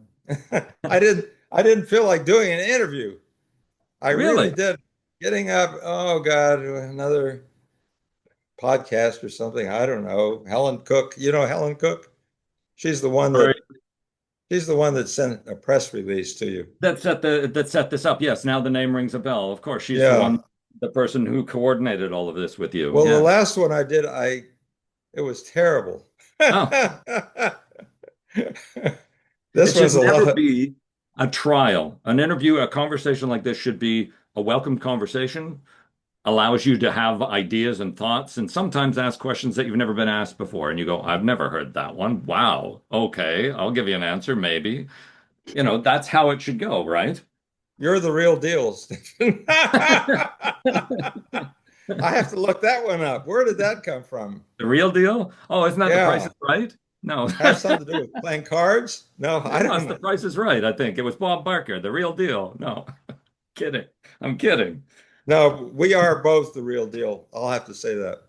[SPEAKER 2] I didn't feel like doing an interview. I really
[SPEAKER 1] Really?
[SPEAKER 2] did. Getting up, oh God, another podcast or something. I don't know. Helen Cook, you know Helen Cook? She's the one
[SPEAKER 1] Right.
[SPEAKER 2] that she's the one that sent a press release to you.
[SPEAKER 1] That set this up. Yes, now the name rings a bell. Of course, she's
[SPEAKER 2] Yeah.
[SPEAKER 1] the person who coordinated all of this with you.
[SPEAKER 2] Well, the
[SPEAKER 1] Yeah.
[SPEAKER 2] last one I did, it was terrible.
[SPEAKER 1] Oh,
[SPEAKER 2] This
[SPEAKER 1] it should
[SPEAKER 2] was a
[SPEAKER 1] never
[SPEAKER 2] lot.
[SPEAKER 1] be a trial. An interview, a conversation like this should be a welcome conversation, allows you to have ideas and thoughts, and sometimes ask questions that you've never been asked before. And you go, I've never heard that one. Wow. Okay, I'll give you an answer, maybe. That's how it should go, right?
[SPEAKER 2] You're the real deal, Stephen. I have to look that one up. Where did that come from?
[SPEAKER 1] The real deal? Oh, isn't that The Price
[SPEAKER 2] Yeah.
[SPEAKER 1] is Right? No.
[SPEAKER 2] Have something to do with playing cards? No, I
[SPEAKER 1] No, it's
[SPEAKER 2] don't
[SPEAKER 1] The
[SPEAKER 2] know.
[SPEAKER 1] Price is Right, I think. It was Bob Barker, The Real Deal. No, kidding. I'm kidding.
[SPEAKER 2] No, we are both the real deal. I'll have to say that.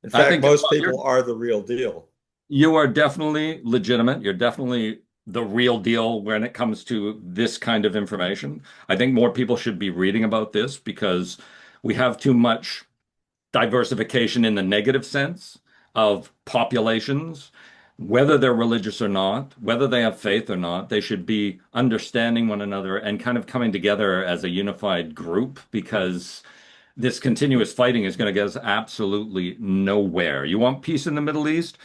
[SPEAKER 2] In
[SPEAKER 1] I
[SPEAKER 2] fact,
[SPEAKER 1] think
[SPEAKER 2] most
[SPEAKER 1] well,
[SPEAKER 2] people are the real deal.
[SPEAKER 1] you are definitely legitimate. You're definitely the real deal when it comes to this kind of information. I think more people should be reading about this because we have too much diversification in the negative sense of populations, whether they're religious or not, whether they have faith or not, they should be understanding one another and kind of coming together as a unified group because this continuous fighting is going to get us absolutely nowhere. You want peace in the Middle East?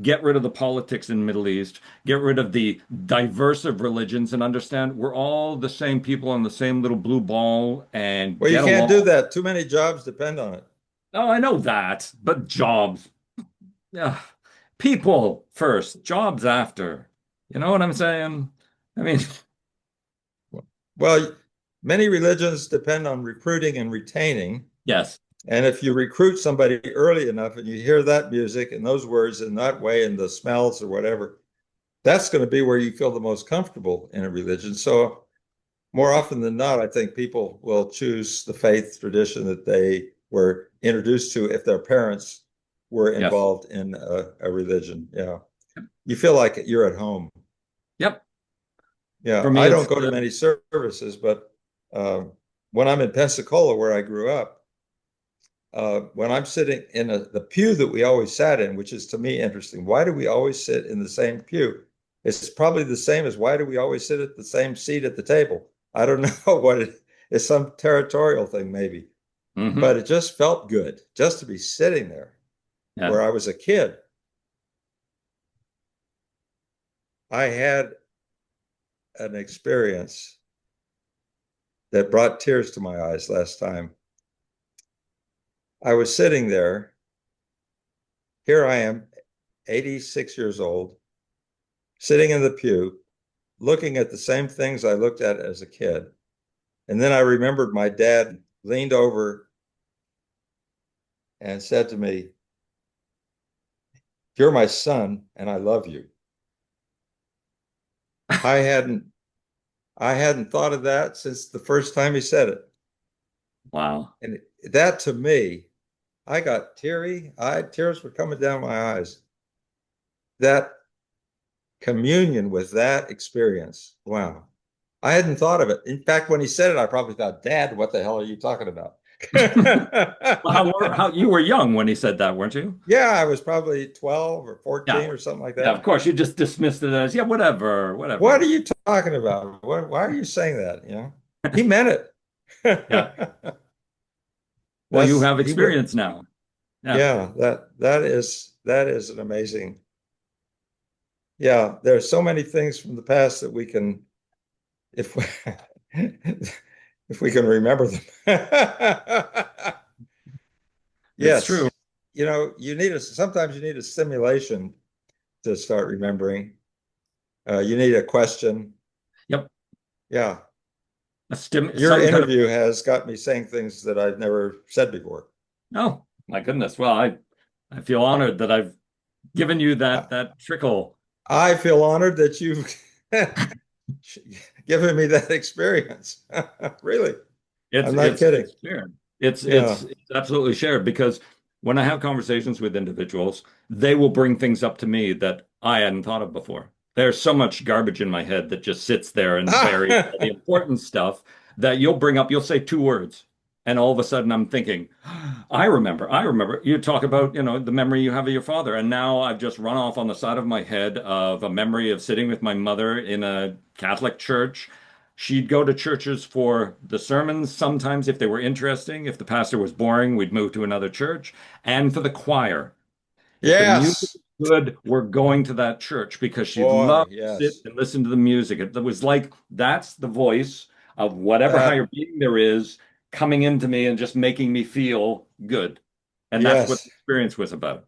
[SPEAKER 1] Get rid of the politics in the Middle East, get rid of the diverse of religions, and understand we're all the same people on the same little blue ball and
[SPEAKER 2] Well, you
[SPEAKER 1] get
[SPEAKER 2] can't
[SPEAKER 1] along.
[SPEAKER 2] do that. Too many jobs depend on it.
[SPEAKER 1] Oh, I know that, but jobs, ugh, people first, jobs after. You know what I'm saying? I mean,
[SPEAKER 2] Well, many religions depend on recruiting and retaining.
[SPEAKER 1] yes,
[SPEAKER 2] And if you recruit somebody early enough and you hear that music and those words in that way and the smells or whatever, that's going to be where you feel the most comfortable in a religion. So more often than not, I think people will choose the faith tradition that they were introduced to if their parents were
[SPEAKER 1] yes,
[SPEAKER 2] involved in a religion. Yeah. You feel like you're at home.
[SPEAKER 1] yep.
[SPEAKER 2] Yeah.
[SPEAKER 1] For me,
[SPEAKER 2] I
[SPEAKER 1] it's
[SPEAKER 2] don't go to many services, but uh, when I'm in Pensacola, where I grew up, when I'm sitting in the pew that we always sat in, which is to me interesting. Why do we always sit in the same pew? It's probably the same as why do we always sit at the same seat at the table? I don't know what it is, some territorial thing maybe,
[SPEAKER 1] hmm
[SPEAKER 2] but it just felt good just to be sitting there
[SPEAKER 1] yeah.
[SPEAKER 2] where I was a kid. I had an experience that brought tears to my eyes last time. I was sitting there. Here I am, 86 years old, sitting in the pew, looking at the same things I looked at as a kid. And then I remembered my dad leaned over and said to me, "You're my son and I love you." I hadn't I hadn't thought of that since the first time he said it.
[SPEAKER 1] Wow.
[SPEAKER 2] And that to me, I got teary-eyed, tears were coming down my eyes. That communion with that experience. Wow. I hadn't thought of it. In fact, when he said it, I probably thought, "Dad, what the hell are you talking about?"
[SPEAKER 1] Well, how you were young when he said that, weren't you?
[SPEAKER 2] Yeah, I was probably 12 or
[SPEAKER 1] Yeah.
[SPEAKER 2] 14 or something like
[SPEAKER 1] Yeah, of
[SPEAKER 2] that.
[SPEAKER 1] course. You just dismissed it as, yeah, whatever,
[SPEAKER 2] What are
[SPEAKER 1] whatever.
[SPEAKER 2] you talking about? Why are you saying that? He meant
[SPEAKER 1] Yeah.
[SPEAKER 2] it.
[SPEAKER 1] Well, you
[SPEAKER 2] That's
[SPEAKER 1] have
[SPEAKER 2] he would.
[SPEAKER 1] experience now. Yeah.
[SPEAKER 2] Yeah, that is an amazing. Yeah, there are so many things from the past that we can, if we, if we can remember them.
[SPEAKER 1] It's true.
[SPEAKER 2] Yes, sometimes you need a stimulation to start remembering. You need a question.
[SPEAKER 1] Yep.
[SPEAKER 2] Yeah, your
[SPEAKER 1] Some kind of,
[SPEAKER 2] interview has got me saying things that I've never said before.
[SPEAKER 1] oh, my goodness. Well, I feel honored that I've given you
[SPEAKER 2] I,
[SPEAKER 1] that trickle.
[SPEAKER 2] I feel honored that you've given me that experience. Really,
[SPEAKER 1] It's
[SPEAKER 2] I'm not
[SPEAKER 1] it's
[SPEAKER 2] kidding.
[SPEAKER 1] it's shared. It's
[SPEAKER 2] Yeah.
[SPEAKER 1] it's it's absolutely shared because when I have conversations with individuals, they will bring things up to me that I hadn't thought of before. There's so much garbage in my head that just sits there and buries all the important stuff that you'll say two words, and all of a sudden I'm thinking, I remember. You talk about, the memory you have of your father, and now I've just run off on the side of my head of a memory of sitting with my mother in a Catholic church. She'd go to churches for the sermons sometimes if they were interesting. If the pastor was boring, we'd move to another church. And for the choir. If the music
[SPEAKER 2] Yes,
[SPEAKER 1] was good, we're going to that church because she
[SPEAKER 2] boy,
[SPEAKER 1] loved to sit
[SPEAKER 2] yes.
[SPEAKER 1] and listen to the music. It was like that's the voice of whatever higher
[SPEAKER 2] That,
[SPEAKER 1] being there is coming into me and just making me feel good. And that's what
[SPEAKER 2] yes.
[SPEAKER 1] the experience was about.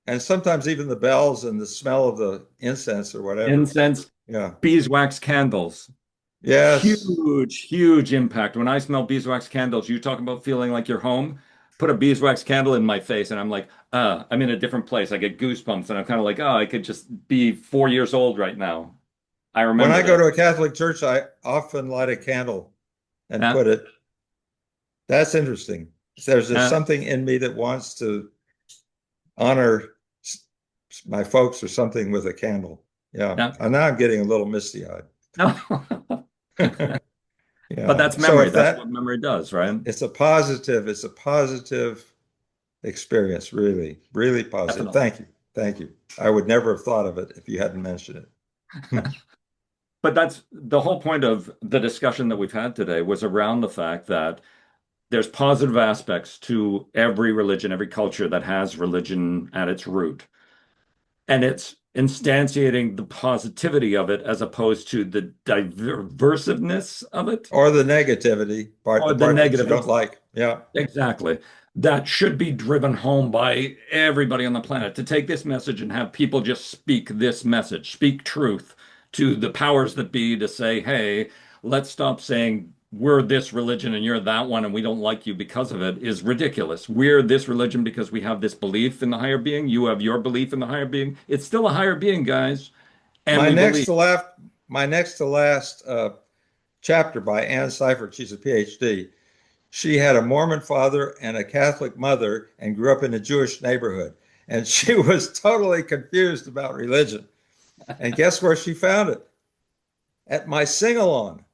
[SPEAKER 2] And sometimes even the bells and the smell of the incense or whatever.
[SPEAKER 1] Incense,
[SPEAKER 2] Yeah.
[SPEAKER 1] beeswax candles.
[SPEAKER 2] Yes.
[SPEAKER 1] Huge, huge impact. When I smell beeswax candles, you talk about feeling like you're home. Put a beeswax candle in my face, and I'm like, I'm in a different place. I get goosebumps, and I'm kind of like, I could just be 4 years old right now. I
[SPEAKER 2] When
[SPEAKER 1] remember
[SPEAKER 2] I go
[SPEAKER 1] that.
[SPEAKER 2] to a Catholic church, I often light a candle and
[SPEAKER 1] Yeah,
[SPEAKER 2] put it. That's interesting. There's just
[SPEAKER 1] yeah,
[SPEAKER 2] something in me that wants to honor my folks or something with a candle. Yeah.
[SPEAKER 1] yeah.
[SPEAKER 2] And now I'm getting a little misty-eyed.
[SPEAKER 1] No. But
[SPEAKER 2] Yeah.
[SPEAKER 1] that's
[SPEAKER 2] So
[SPEAKER 1] memory.
[SPEAKER 2] if
[SPEAKER 1] That's what
[SPEAKER 2] that
[SPEAKER 1] memory does, right?
[SPEAKER 2] it's a positive experience, really, really positive.
[SPEAKER 1] Definitely.
[SPEAKER 2] Thank you. Thank you. I would never have thought of it if you hadn't mentioned it.
[SPEAKER 1] But that's the whole point of the discussion that we've had today was around the fact that there's positive aspects to every religion, every culture that has religion at its root. And it's instantiating the positivity of it as opposed to the diversiveness of it
[SPEAKER 2] Or the negativity part,
[SPEAKER 1] or
[SPEAKER 2] the
[SPEAKER 1] the
[SPEAKER 2] part that you
[SPEAKER 1] negative.
[SPEAKER 2] don't like. Yeah.
[SPEAKER 1] Exactly. That should be driven home by everybody on the planet to take this message and have people just speak this message, speak truth to the powers that be to say, hey, let's stop saying we're this religion and you're that one and we don't like you because of it is ridiculous. We're this religion because we have this belief in the higher being. You have your belief in the higher being. It's still a higher being, guys, and
[SPEAKER 2] My
[SPEAKER 1] we
[SPEAKER 2] next
[SPEAKER 1] believe.
[SPEAKER 2] to last, my next to last chapter by Anne Seifert. She's a PhD. She had a Mormon father and a Catholic mother and grew up in a Jewish neighborhood. And she was totally confused about religion. And guess where she found it? At my sing-along.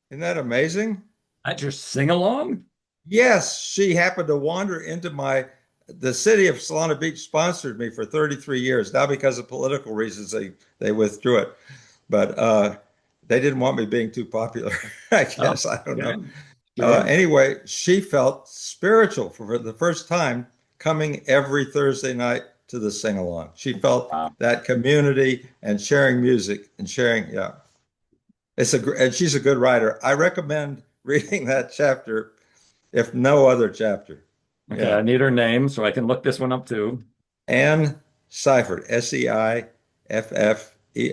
[SPEAKER 2] Isn't that amazing?
[SPEAKER 1] I just sing along.
[SPEAKER 2] Yes, she happened to wander into the city of Solana Beach sponsored me for 33 years. Now because of political reasons they withdrew it. But they didn't want me being too popular, I
[SPEAKER 1] Oh,
[SPEAKER 2] guess. I don't know.
[SPEAKER 1] okay. Sure.
[SPEAKER 2] Anyway, she felt spiritual for the first time coming every Thursday night to the sing along. She felt
[SPEAKER 1] Wow.
[SPEAKER 2] that community and sharing music and sharing. Yeah, and she's a good writer. I recommend reading that chapter, if no other chapter.
[SPEAKER 1] Okay, I
[SPEAKER 2] Yeah,
[SPEAKER 1] need her name so I can look this one up too.
[SPEAKER 2] Anne Seifert, Seiffert.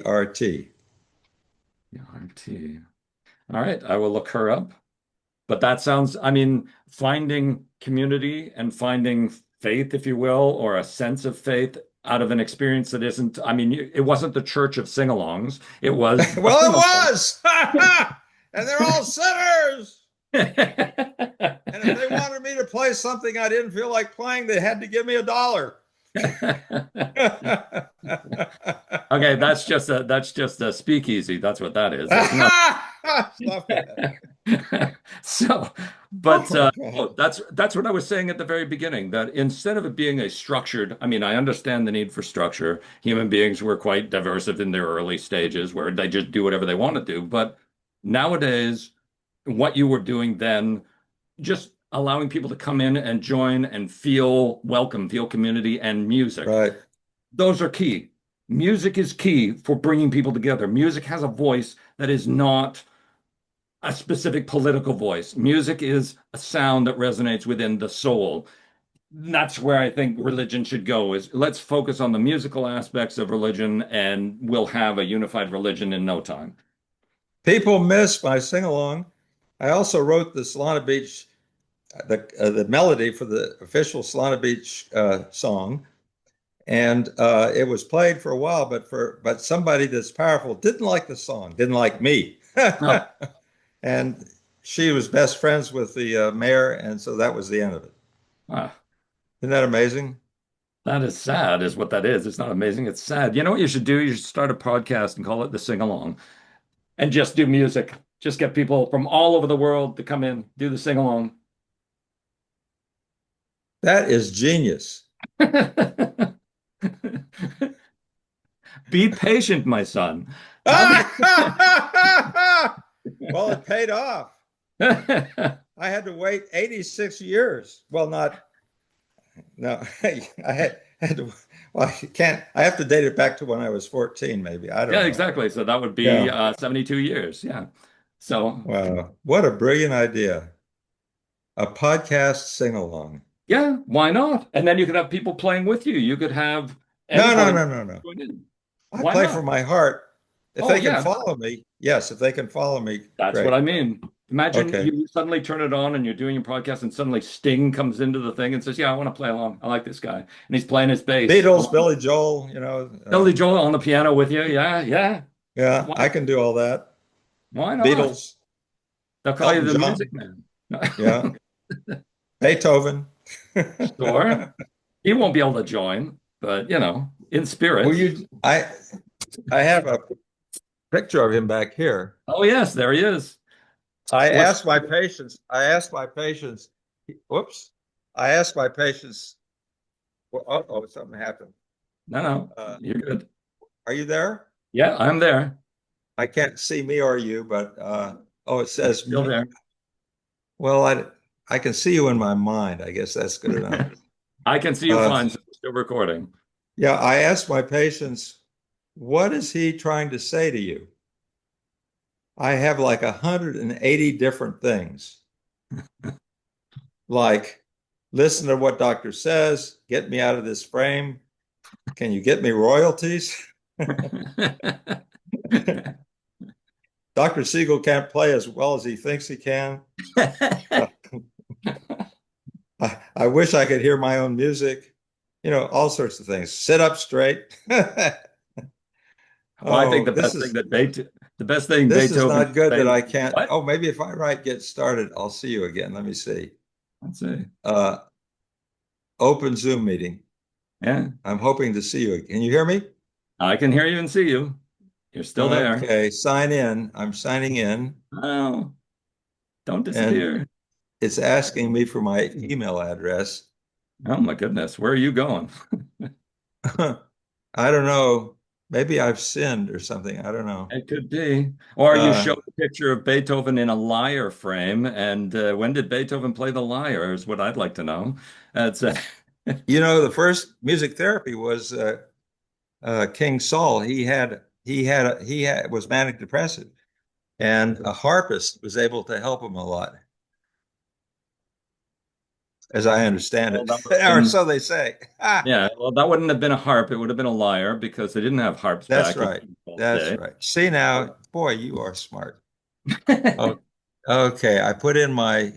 [SPEAKER 1] RT. All right, I will look her up. But that sounds, I mean, finding community and finding faith, if you will, or a sense of faith out of an experience that isn't, I mean, it wasn't the church of sing-alongs. It was a
[SPEAKER 2] Well, it
[SPEAKER 1] sing-along.
[SPEAKER 2] was, and they're all sinners. And if they wanted me to play something I didn't feel like playing, they had to give me $1.
[SPEAKER 1] Okay, that's just a speakeasy. That's what that is. That's not
[SPEAKER 2] Stop it.
[SPEAKER 1] So,
[SPEAKER 2] Oh
[SPEAKER 1] but
[SPEAKER 2] my
[SPEAKER 1] oh,
[SPEAKER 2] God.
[SPEAKER 1] that's what I was saying at the very beginning, that instead of it being a structured, I mean, I understand the need for structure. Human beings were quite diverse in their early stages where they just do whatever they want to do. But nowadays, what you were doing then, just allowing people to come in and join and feel welcome, feel community and music.
[SPEAKER 2] Right.
[SPEAKER 1] Those are key. Music is key for bringing people together. Music has a voice that is not a specific political voice. Music is a sound that resonates within the soul. That's where I think religion should go, is let's focus on the musical aspects of religion and we'll have a unified religion in no time.
[SPEAKER 2] People miss my sing-along. I also wrote the Solana Beach, the melody for the official Solana Beach song, and it was played for a while. But somebody that's powerful didn't like the song, didn't like me,
[SPEAKER 1] Oh,
[SPEAKER 2] and she was best friends with the mayor, and so that was the end of it.
[SPEAKER 1] ah,
[SPEAKER 2] Isn't that amazing?
[SPEAKER 1] that is sad, is what that is. It's not amazing. It's sad. You know what you should do? You should start a podcast and call it the Sing Along and just do music. Just get people from all over the world to come in, do the sing along.
[SPEAKER 2] That is genius.
[SPEAKER 1] Be patient, my son. How many?
[SPEAKER 2] Well, it paid off. I had to wait 86 years. Well, not no. I had to. Well, I can't. I have to date it back to when I was 14, maybe. I don't
[SPEAKER 1] Yeah,
[SPEAKER 2] know.
[SPEAKER 1] exactly. So that would be
[SPEAKER 2] Yeah.
[SPEAKER 1] 72 years. Yeah. So,
[SPEAKER 2] Wow. What a brilliant idea. A podcast sing along.
[SPEAKER 1] yeah, why not? And then you could have people playing with you. You could have
[SPEAKER 2] No, no,
[SPEAKER 1] anybody
[SPEAKER 2] no, no, no.
[SPEAKER 1] join in.
[SPEAKER 2] I
[SPEAKER 1] Why
[SPEAKER 2] play for
[SPEAKER 1] not?
[SPEAKER 2] my heart. If
[SPEAKER 1] Oh,
[SPEAKER 2] they can
[SPEAKER 1] yeah,
[SPEAKER 2] follow me, yes, if they can follow me,
[SPEAKER 1] that's what
[SPEAKER 2] great.
[SPEAKER 1] I mean. Imagine
[SPEAKER 2] Okay.
[SPEAKER 1] you suddenly turn it on and you're doing your podcast, and suddenly Sting comes into the thing and says, "Yeah, I want to play along. I like this guy." And he's playing his bass
[SPEAKER 2] Beatles,
[SPEAKER 1] along.
[SPEAKER 2] Billy Joel,
[SPEAKER 1] Billy Joel on the piano with you. Yeah, yeah.
[SPEAKER 2] yeah,
[SPEAKER 1] Why,
[SPEAKER 2] I can do all that.
[SPEAKER 1] why not?
[SPEAKER 2] Beatles,
[SPEAKER 1] They'll call you
[SPEAKER 2] Elton
[SPEAKER 1] the Music
[SPEAKER 2] John,
[SPEAKER 1] Man.
[SPEAKER 2] yeah, Beethoven.
[SPEAKER 1] Sure. He won't be able to join, but in
[SPEAKER 2] Will
[SPEAKER 1] spirit.
[SPEAKER 2] you? I have a picture of him back here.
[SPEAKER 1] Oh yes, there he is.
[SPEAKER 2] I
[SPEAKER 1] What's
[SPEAKER 2] asked my patients. I asked my patients. Whoops. I asked my patients. Well, oh, something happened.
[SPEAKER 1] no, no,
[SPEAKER 2] Uh,
[SPEAKER 1] you're good.
[SPEAKER 2] are you there?
[SPEAKER 1] Yeah, I'm there.
[SPEAKER 2] I can't see me or you, but oh, it
[SPEAKER 1] You're
[SPEAKER 2] says
[SPEAKER 1] still there.
[SPEAKER 2] well, I can see you in my mind. I guess that's good enough.
[SPEAKER 1] I can see you
[SPEAKER 2] Uh,
[SPEAKER 1] fine, so we're still recording.
[SPEAKER 2] yeah, I asked my patients, what is he trying to say to you? I have like 180 different things, like listen to what doctor says, get me out of this frame. Can you get me royalties? Dr. Siegel can't play as well as he thinks he can. Uh, I wish I could hear my own music, all sorts of things. Sit up straight.
[SPEAKER 1] Well, I think
[SPEAKER 2] Oh,
[SPEAKER 1] the best thing
[SPEAKER 2] this is
[SPEAKER 1] Beethoven
[SPEAKER 2] not
[SPEAKER 1] could
[SPEAKER 2] good that
[SPEAKER 1] say.
[SPEAKER 2] I can't.
[SPEAKER 1] What?
[SPEAKER 2] Oh, maybe if I write get started, I'll see you again. Let me see.
[SPEAKER 1] Let's see.
[SPEAKER 2] Uh, open Zoom meeting.
[SPEAKER 1] Yeah,
[SPEAKER 2] I'm hoping to see you. Can you hear me?
[SPEAKER 1] I can hear you and see you. You're still there.
[SPEAKER 2] Okay, sign in. I'm signing in,
[SPEAKER 1] Oh, don't
[SPEAKER 2] and
[SPEAKER 1] disappear.
[SPEAKER 2] it's asking me for my email address.
[SPEAKER 1] Oh my goodness, where are you going?
[SPEAKER 2] I don't know. Maybe I've sinned or something. I don't know.
[SPEAKER 1] It could be. Or you show
[SPEAKER 2] Uh,
[SPEAKER 1] a picture of Beethoven in a lyre frame, and when did Beethoven play the lyre is what I'd like to know. That's
[SPEAKER 2] the first music therapy was King Saul. He was manic depressive, and a harpist was able to help him a lot, as I understand
[SPEAKER 1] well,
[SPEAKER 2] it,
[SPEAKER 1] that would have
[SPEAKER 2] or
[SPEAKER 1] been
[SPEAKER 2] so they say. Ah,
[SPEAKER 1] yeah. Well, that wouldn't have been a harp. It would have been a lyre because they didn't have harps
[SPEAKER 2] that's
[SPEAKER 1] back in
[SPEAKER 2] right.
[SPEAKER 1] King Saul's
[SPEAKER 2] That's
[SPEAKER 1] day.
[SPEAKER 2] right. See now, boy, you are smart. Oh, okay. I put in my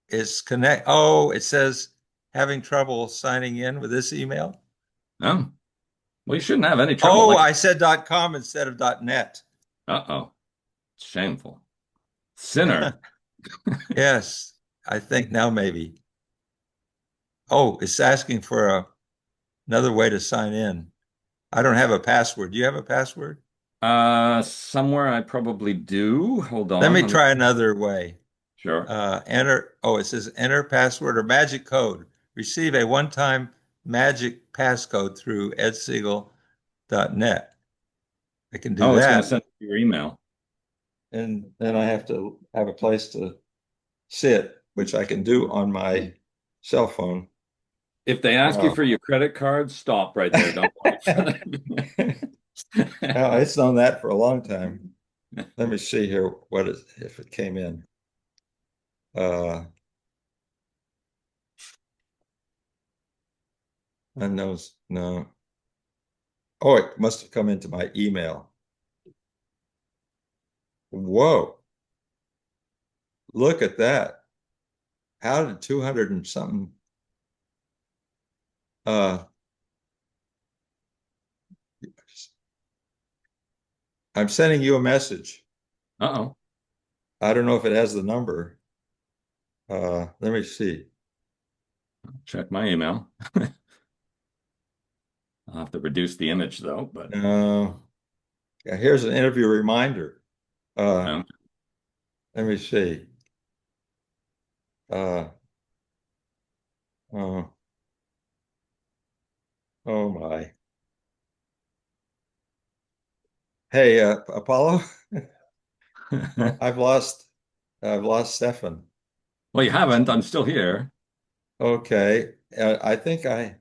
[SPEAKER 2] it's connect. Oh, it says having trouble signing in with this email.
[SPEAKER 1] Oh, well, you shouldn't have any trouble.
[SPEAKER 2] Oh,
[SPEAKER 1] Like,
[SPEAKER 2] I said .com instead of .net.
[SPEAKER 1] uh-oh, shameful sinner.
[SPEAKER 2] Yes, I think now maybe. Oh, it's asking for another way to sign in. I don't have a password. Do you have a password?
[SPEAKER 1] Somewhere I probably do. Hold
[SPEAKER 2] Let
[SPEAKER 1] on.
[SPEAKER 2] me try another way.
[SPEAKER 1] Sure.
[SPEAKER 2] It says enter password or magic code. Receive a one-time magic passcode through edsiegel.net. I can do
[SPEAKER 1] Oh, it's going to
[SPEAKER 2] that.
[SPEAKER 1] send you your email.
[SPEAKER 2] And then I have to have a place to sit, which I can do on my cell phone.
[SPEAKER 1] If they ask you
[SPEAKER 2] Oh.
[SPEAKER 1] for your credit card, stop right there. Don't wait for them.
[SPEAKER 2] Oh, it's known that for a long time. Let me see here if it came in. Uh, I know, no. Oh, it must have come into my email. Whoa, look at that. How did 200 and something? Uh, I'm sending you a message.
[SPEAKER 1] Uh-oh.
[SPEAKER 2] I don't know if it has the number. Let me see.
[SPEAKER 1] Check my email. I'll have to reduce the image though, but
[SPEAKER 2] No. Yeah, here's an interview reminder. Uh,
[SPEAKER 1] um,
[SPEAKER 2] let me see. Uh, oh, oh my. Hey, Apollo, I've lost Stefan.
[SPEAKER 1] well, you haven't. I'm still here.
[SPEAKER 2] Okay.
[SPEAKER 1] I think you've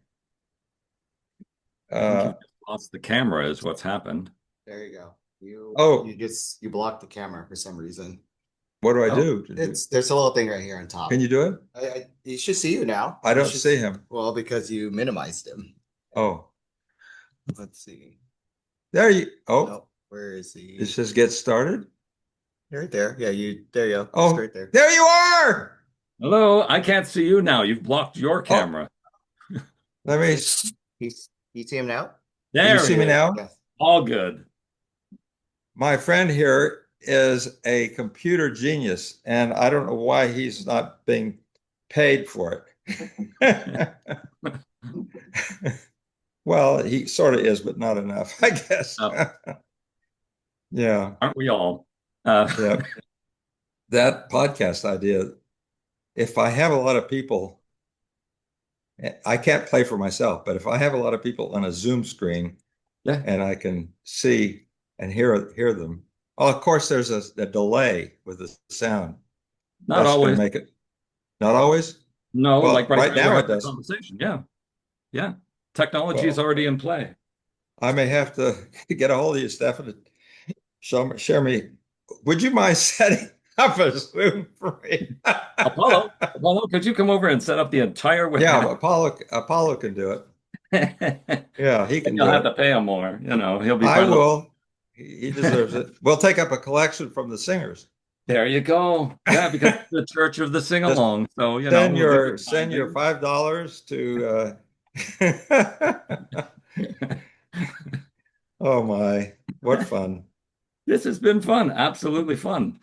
[SPEAKER 2] Uh,
[SPEAKER 1] just lost the camera is what's happened.
[SPEAKER 3] There you go.
[SPEAKER 2] oh,
[SPEAKER 3] You blocked the camera for some reason.
[SPEAKER 2] what do I
[SPEAKER 1] Oh,
[SPEAKER 2] do?
[SPEAKER 3] There's a little thing right here on
[SPEAKER 2] Can
[SPEAKER 3] top.
[SPEAKER 2] you do it?
[SPEAKER 3] You should see you now.
[SPEAKER 2] I
[SPEAKER 3] You
[SPEAKER 2] don't
[SPEAKER 3] should
[SPEAKER 2] see him.
[SPEAKER 3] well because you minimized him.
[SPEAKER 2] Oh,
[SPEAKER 3] Let's see.
[SPEAKER 2] there you, oh,
[SPEAKER 3] Oh, where is
[SPEAKER 2] it
[SPEAKER 3] he?
[SPEAKER 2] says get started.
[SPEAKER 3] Right there. Yeah, you there you go. Just
[SPEAKER 2] Oh,
[SPEAKER 3] right there.
[SPEAKER 2] there you are.
[SPEAKER 1] hello. I can't see you now. You've blocked your
[SPEAKER 2] Oh,
[SPEAKER 1] camera.
[SPEAKER 2] let me,
[SPEAKER 3] He's you see him now?
[SPEAKER 2] you
[SPEAKER 1] There
[SPEAKER 2] see
[SPEAKER 1] he
[SPEAKER 2] me
[SPEAKER 1] is.
[SPEAKER 2] now?
[SPEAKER 3] Yes.
[SPEAKER 1] All good.
[SPEAKER 2] My friend here is a computer genius, and I don't know why he's not being paid for it. Well, he sort of is, but not enough, I guess.
[SPEAKER 1] Oh,
[SPEAKER 2] Yeah,
[SPEAKER 1] aren't we all?
[SPEAKER 2] yeah. That podcast idea, if I have a lot of people, I can't play for myself, but if I have a lot of people on a Zoom screen
[SPEAKER 1] Yeah,
[SPEAKER 2] and I can see and hear them, oh, of course, there's a delay with the sound.
[SPEAKER 1] not
[SPEAKER 2] That's going to
[SPEAKER 1] always.
[SPEAKER 2] make it not always.
[SPEAKER 1] No, like
[SPEAKER 2] Well,
[SPEAKER 1] right
[SPEAKER 2] right
[SPEAKER 1] now we're
[SPEAKER 2] now it
[SPEAKER 1] having a
[SPEAKER 2] does.
[SPEAKER 1] conversation. Yeah, yeah. Technology is
[SPEAKER 2] Well,
[SPEAKER 1] already in play.
[SPEAKER 2] I may have to get a hold of you, Stefan, to share me. Would you mind setting up a Zoom for me?
[SPEAKER 1] Apollo, could you come over and set up the entire
[SPEAKER 2] Yeah,
[SPEAKER 1] webcam?
[SPEAKER 2] Apollo can do it.
[SPEAKER 1] And
[SPEAKER 2] Yeah, he can
[SPEAKER 1] you'll
[SPEAKER 2] do
[SPEAKER 1] have
[SPEAKER 2] it.
[SPEAKER 1] to pay him more. He'll be
[SPEAKER 2] I
[SPEAKER 1] part of
[SPEAKER 2] will. He deserves it. We'll take up a collection from the singers.
[SPEAKER 1] There you go. Yeah, because it's the Church of the Sing
[SPEAKER 2] Just
[SPEAKER 1] Along. So,
[SPEAKER 2] send
[SPEAKER 1] we'll do the
[SPEAKER 2] your
[SPEAKER 1] tithing.
[SPEAKER 2] $5 to oh my, what fun.
[SPEAKER 1] This has been fun. Absolutely fun.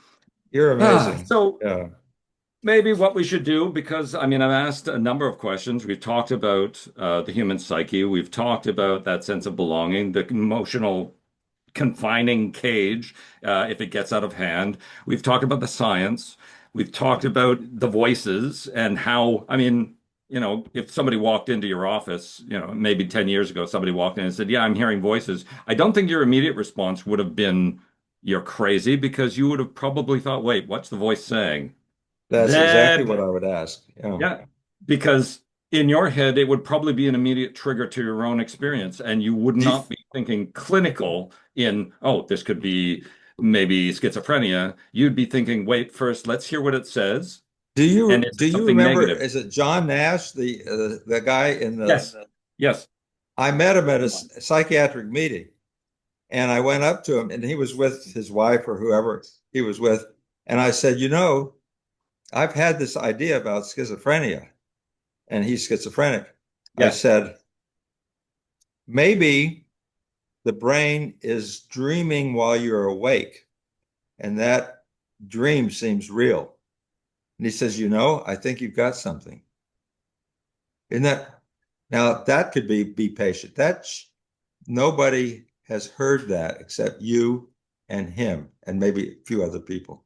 [SPEAKER 2] You're amazing.
[SPEAKER 1] So
[SPEAKER 2] Yeah.
[SPEAKER 1] maybe what we should do, because I've asked a number of questions. We've talked about the human psyche. We've talked about that sense of belonging, the emotional confining cage if it gets out of hand. We've talked about the science. We've talked about the voices and how, if somebody walked into your office, maybe 10 years ago, somebody walked in and said, "Yeah, I'm hearing voices." I don't think your immediate response would have been, "You're crazy," because you would have probably thought, "Wait, what's the voice saying?"
[SPEAKER 2] That's exactly what
[SPEAKER 1] Then
[SPEAKER 2] I would ask. Yeah.
[SPEAKER 1] yeah, because in your head, it would probably be an immediate trigger to your own experience, and you would
[SPEAKER 2] Do you,
[SPEAKER 1] not be thinking clinical in, oh, this could be maybe schizophrenia. You'd be thinking, wait, first, let's hear what it says. And is
[SPEAKER 2] do
[SPEAKER 1] it
[SPEAKER 2] you
[SPEAKER 1] something
[SPEAKER 2] remember,
[SPEAKER 1] negative?
[SPEAKER 2] is it John Nash, the guy in
[SPEAKER 1] Yes. Yes.
[SPEAKER 2] I met him at a psychiatric meeting and I went up to him and he was with his wife or whoever he was with. And I said, I've had this idea about schizophrenia and he's schizophrenic. I
[SPEAKER 1] Yes.
[SPEAKER 2] said, maybe the brain is dreaming while you're awake and that dream seems real. And he says, I think you've got something. Isn't that now that could be patient. Nobody has heard that except you and him and maybe a few other people.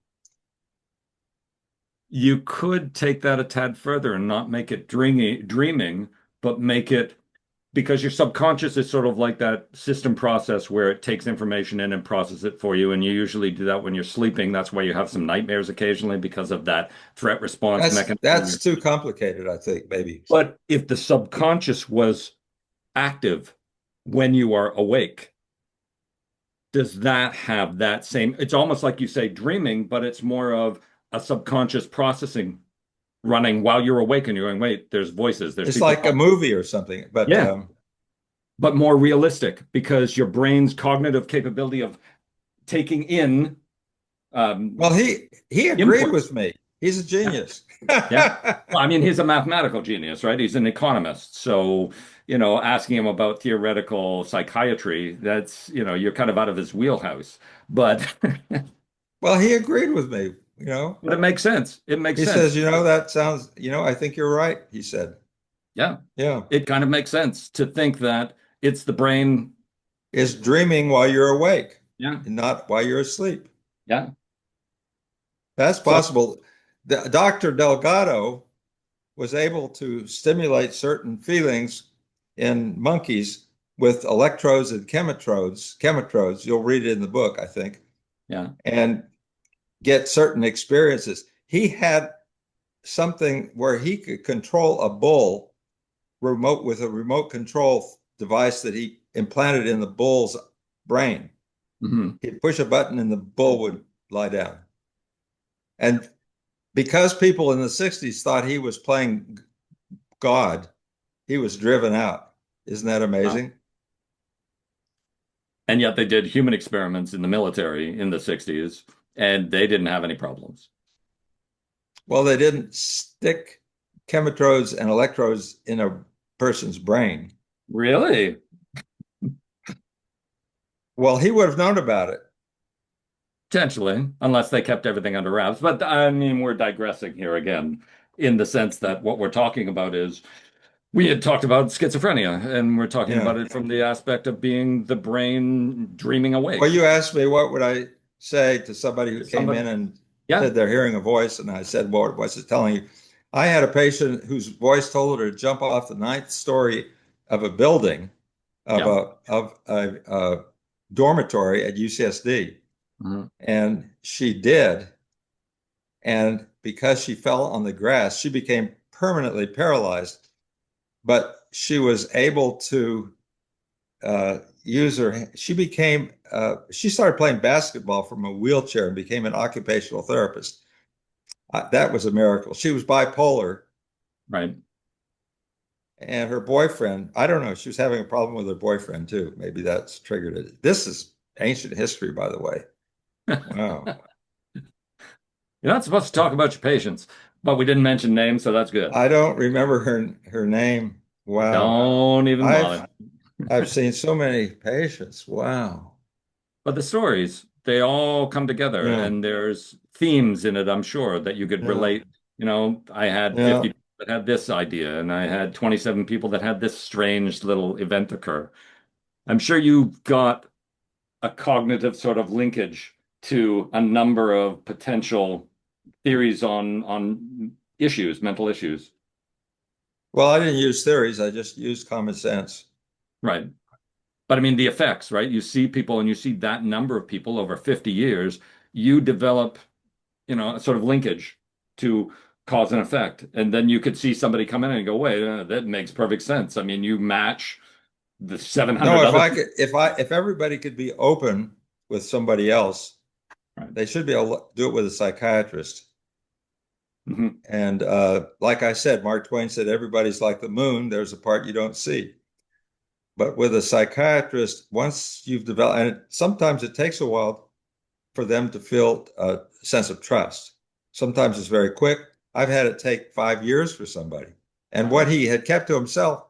[SPEAKER 1] You could take that a tad further and not make it dreaming, but make it because your subconscious is sort of like that system process where it takes information in and processes it for you. And you usually do that when you're sleeping. That's why you have some nightmares occasionally because of that threat response
[SPEAKER 2] That's
[SPEAKER 1] mechanism.
[SPEAKER 2] too complicated, I think, maybe.
[SPEAKER 1] But if the subconscious was active when you are awake, does that have that same? It's almost like you say dreaming, but it's more of a subconscious processing running while you're awake and you're going, wait, there's voices, there's
[SPEAKER 2] It's
[SPEAKER 1] people
[SPEAKER 2] like a
[SPEAKER 1] talking.
[SPEAKER 2] movie or something, but
[SPEAKER 1] Yeah, but more realistic because your brain's cognitive capability of taking in
[SPEAKER 2] well, he agreed
[SPEAKER 1] inputs.
[SPEAKER 2] with me. He's a
[SPEAKER 1] Yeah.
[SPEAKER 2] genius.
[SPEAKER 1] Yeah. Well, I mean, he's a mathematical genius, right? He's an economist. So, asking him about theoretical psychiatry, that's, you're kind of out of his wheelhouse. But
[SPEAKER 2] Well, he agreed with me, you know.
[SPEAKER 1] but it makes sense. It makes
[SPEAKER 2] He says,
[SPEAKER 1] sense.
[SPEAKER 2] that sounds, I think you're right, he said.
[SPEAKER 1] Yeah.
[SPEAKER 2] Yeah.
[SPEAKER 1] It kind of makes sense to think that it's the brain.
[SPEAKER 2] Is dreaming while you're awake
[SPEAKER 1] Yeah.
[SPEAKER 2] and not while you're asleep.
[SPEAKER 1] Yeah.
[SPEAKER 2] That's
[SPEAKER 1] So,
[SPEAKER 2] possible. Dr. Delgado was able to stimulate certain feelings in monkeys with electrodes and chemotrodes. You'll read it in the book, I think,
[SPEAKER 1] yeah.
[SPEAKER 2] and get certain experiences. He had something where he could control a bull with a remote control device that he implanted in the bull's brain.
[SPEAKER 1] Hmm.
[SPEAKER 2] He'd push a button and the bull would lie down. And because people in the 60s thought he was playing God, he was driven out. Isn't that
[SPEAKER 1] Wow.
[SPEAKER 2] amazing?
[SPEAKER 1] And yet they did human experiments in the military in the 60s and they didn't have any problems.
[SPEAKER 2] Well, they didn't stick chemotrodes and electrodes in a person's brain.
[SPEAKER 1] Really?
[SPEAKER 2] Well, he would have known about it.
[SPEAKER 1] Potentially, unless they kept everything under wraps. But I mean, we're digressing here again in the sense that what we're talking about is we had talked about schizophrenia, and we're talking
[SPEAKER 2] Yeah.
[SPEAKER 1] about it from the aspect of being the brain dreaming
[SPEAKER 2] Well,
[SPEAKER 1] awake.
[SPEAKER 2] you asked me what would I say to somebody who came
[SPEAKER 1] Somebody,
[SPEAKER 2] in and
[SPEAKER 1] yeah,
[SPEAKER 2] said they're hearing a voice, and I said, "What was it telling you?" I had a patient whose voice told her to jump off the ninth story of a building of
[SPEAKER 1] yeah.
[SPEAKER 2] a dormitory at UCSD,
[SPEAKER 1] Mhm.
[SPEAKER 2] and she did. And because she fell on the grass, she became permanently paralyzed. But she was able to use her. She started playing basketball from a wheelchair and became an occupational therapist. That was a miracle. She was bipolar,
[SPEAKER 1] Right.
[SPEAKER 2] and her boyfriend, I don't know, she was having a problem with her boyfriend too. Maybe that's triggered it. This is ancient history, by the way. Wow.
[SPEAKER 1] You're not supposed to talk about your patients, but we didn't mention names, so that's good.
[SPEAKER 2] I don't remember her name. Wow.
[SPEAKER 1] Don't even
[SPEAKER 2] I've
[SPEAKER 1] bother.
[SPEAKER 2] I've seen so many patients. Wow.
[SPEAKER 1] But the stories, they all come together,
[SPEAKER 2] Yeah.
[SPEAKER 1] and there's themes in it, I'm sure, that you could
[SPEAKER 2] Yeah.
[SPEAKER 1] relate. I had
[SPEAKER 2] Yeah.
[SPEAKER 1] 50 people that had this idea, and I had 27 people that had this strange little event occur. I'm sure you got a cognitive sort of linkage to a number of potential theories on issues, mental issues.
[SPEAKER 2] Well, I didn't use theories. I just used common sense.
[SPEAKER 1] Right. But I mean, the effects, right? You see people and you see that number of people over 50 years, you develop a sort of linkage to cause and effect. And then you could see somebody come in and go, wait, that makes perfect sense. I mean, you match the
[SPEAKER 2] No,
[SPEAKER 1] 700 other people.
[SPEAKER 2] if everybody could be open with somebody else,
[SPEAKER 1] Right.
[SPEAKER 2] they should be able to do it with a psychiatrist.
[SPEAKER 1] Mhm.
[SPEAKER 2] And like I said, Mark Twain said, everybody's like the moon. There's a part you don't see. But with a psychiatrist, once you've developed, and sometimes it takes a while for them to feel a sense of trust. Sometimes it's very quick. I've had it take 5 years for somebody. And what
[SPEAKER 1] Wow.
[SPEAKER 2] he had kept to himself,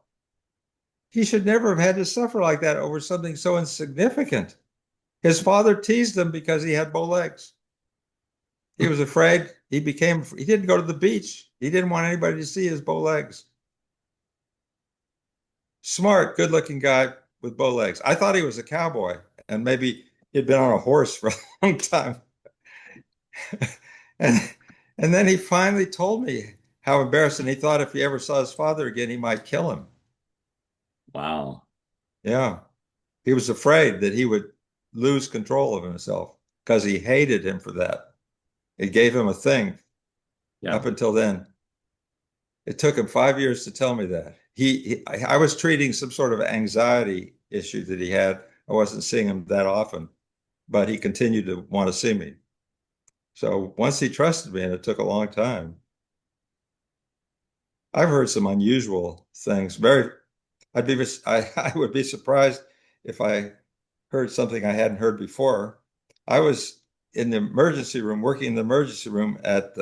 [SPEAKER 2] he should never have had to suffer like that over something so insignificant. His father teased him because he had bow legs. He was afraid. He didn't go to the beach. He didn't want anybody to see his bow legs. Smart, good looking guy, with bow legs. I thought he was a cowboy, and maybe he'd been on a horse for a long time. And and then he finally told me how embarrassing he thought if he ever saw his father again, he might kill him.
[SPEAKER 1] Wow.
[SPEAKER 2] Yeah. He was afraid that he would lose control of himself because he hated him for that. It gave him a thing
[SPEAKER 1] Yeah.
[SPEAKER 2] up until then. It took him 5 years to tell me that. I was treating some sort of anxiety issue that he had. I wasn't seeing him that often, but he continued to want to see me. So once he trusted me, and it took a long time, I've heard some unusual things. I would be surprised if I heard something I hadn't heard before. I was in the emergency room, working in the emergency room at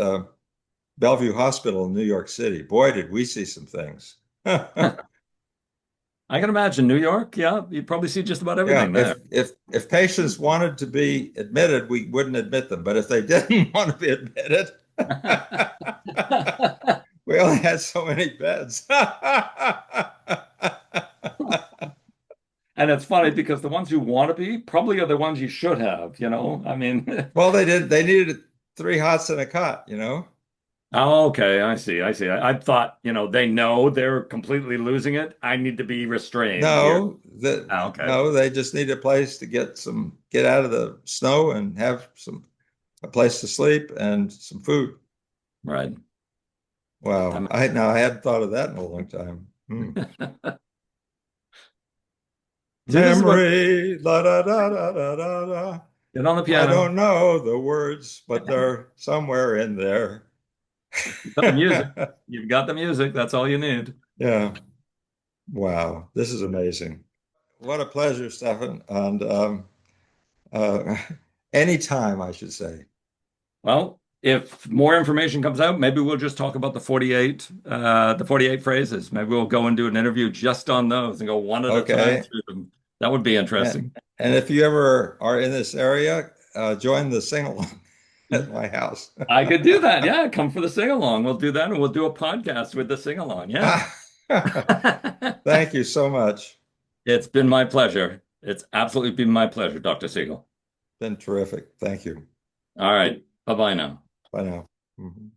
[SPEAKER 2] Bellevue Hospital in New York City. Boy, did we see some things.
[SPEAKER 1] I can imagine New York. Yeah, you probably see just about
[SPEAKER 2] Yeah,
[SPEAKER 1] everything there.
[SPEAKER 2] if patients wanted to be admitted, we wouldn't admit them. But if they didn't want to be admitted, we only had so many beds.
[SPEAKER 1] And it's funny because the ones who want to be probably are the ones you should have, you know? I mean,
[SPEAKER 2] Well, they did. They needed three hots and a cot, you know?
[SPEAKER 1] oh, okay, I see. I see. I thought, they know they're completely losing it. I need to be restrained here. Okay.
[SPEAKER 2] No, they just need a place to get out of the snow and have a place to sleep and some food.
[SPEAKER 1] Right.
[SPEAKER 2] Wow.
[SPEAKER 1] That
[SPEAKER 2] I hadn't thought of that in a long time.
[SPEAKER 1] See, this is what,
[SPEAKER 2] Memory, la da da da da da da.
[SPEAKER 1] get on the
[SPEAKER 2] I
[SPEAKER 1] piano,
[SPEAKER 2] don't know the words, but they're somewhere in there.
[SPEAKER 1] you've got the music. You've got the music. That's all you need.
[SPEAKER 2] Yeah. Wow. This is amazing. What a pleasure, Stefan. And uh, anytime, I should say.
[SPEAKER 1] Well, if more information comes out, maybe we'll just talk about the 48 phrases. Maybe we'll go and do an interview just on those and go one at a time
[SPEAKER 2] Okay.
[SPEAKER 1] through them. That would be interesting.
[SPEAKER 2] And if you ever are in this area, join the sing-along at my house.
[SPEAKER 1] I could do that. Yeah, come for the sing along. We'll do that and we'll do a podcast with the sing along. Yeah.
[SPEAKER 2] Thank you so much.
[SPEAKER 1] It's been my pleasure. It's absolutely been my pleasure, Dr. Siegel.
[SPEAKER 2] Been terrific. Thank you.
[SPEAKER 1] All right. Bye-bye now.
[SPEAKER 2] Bye now. Mhm.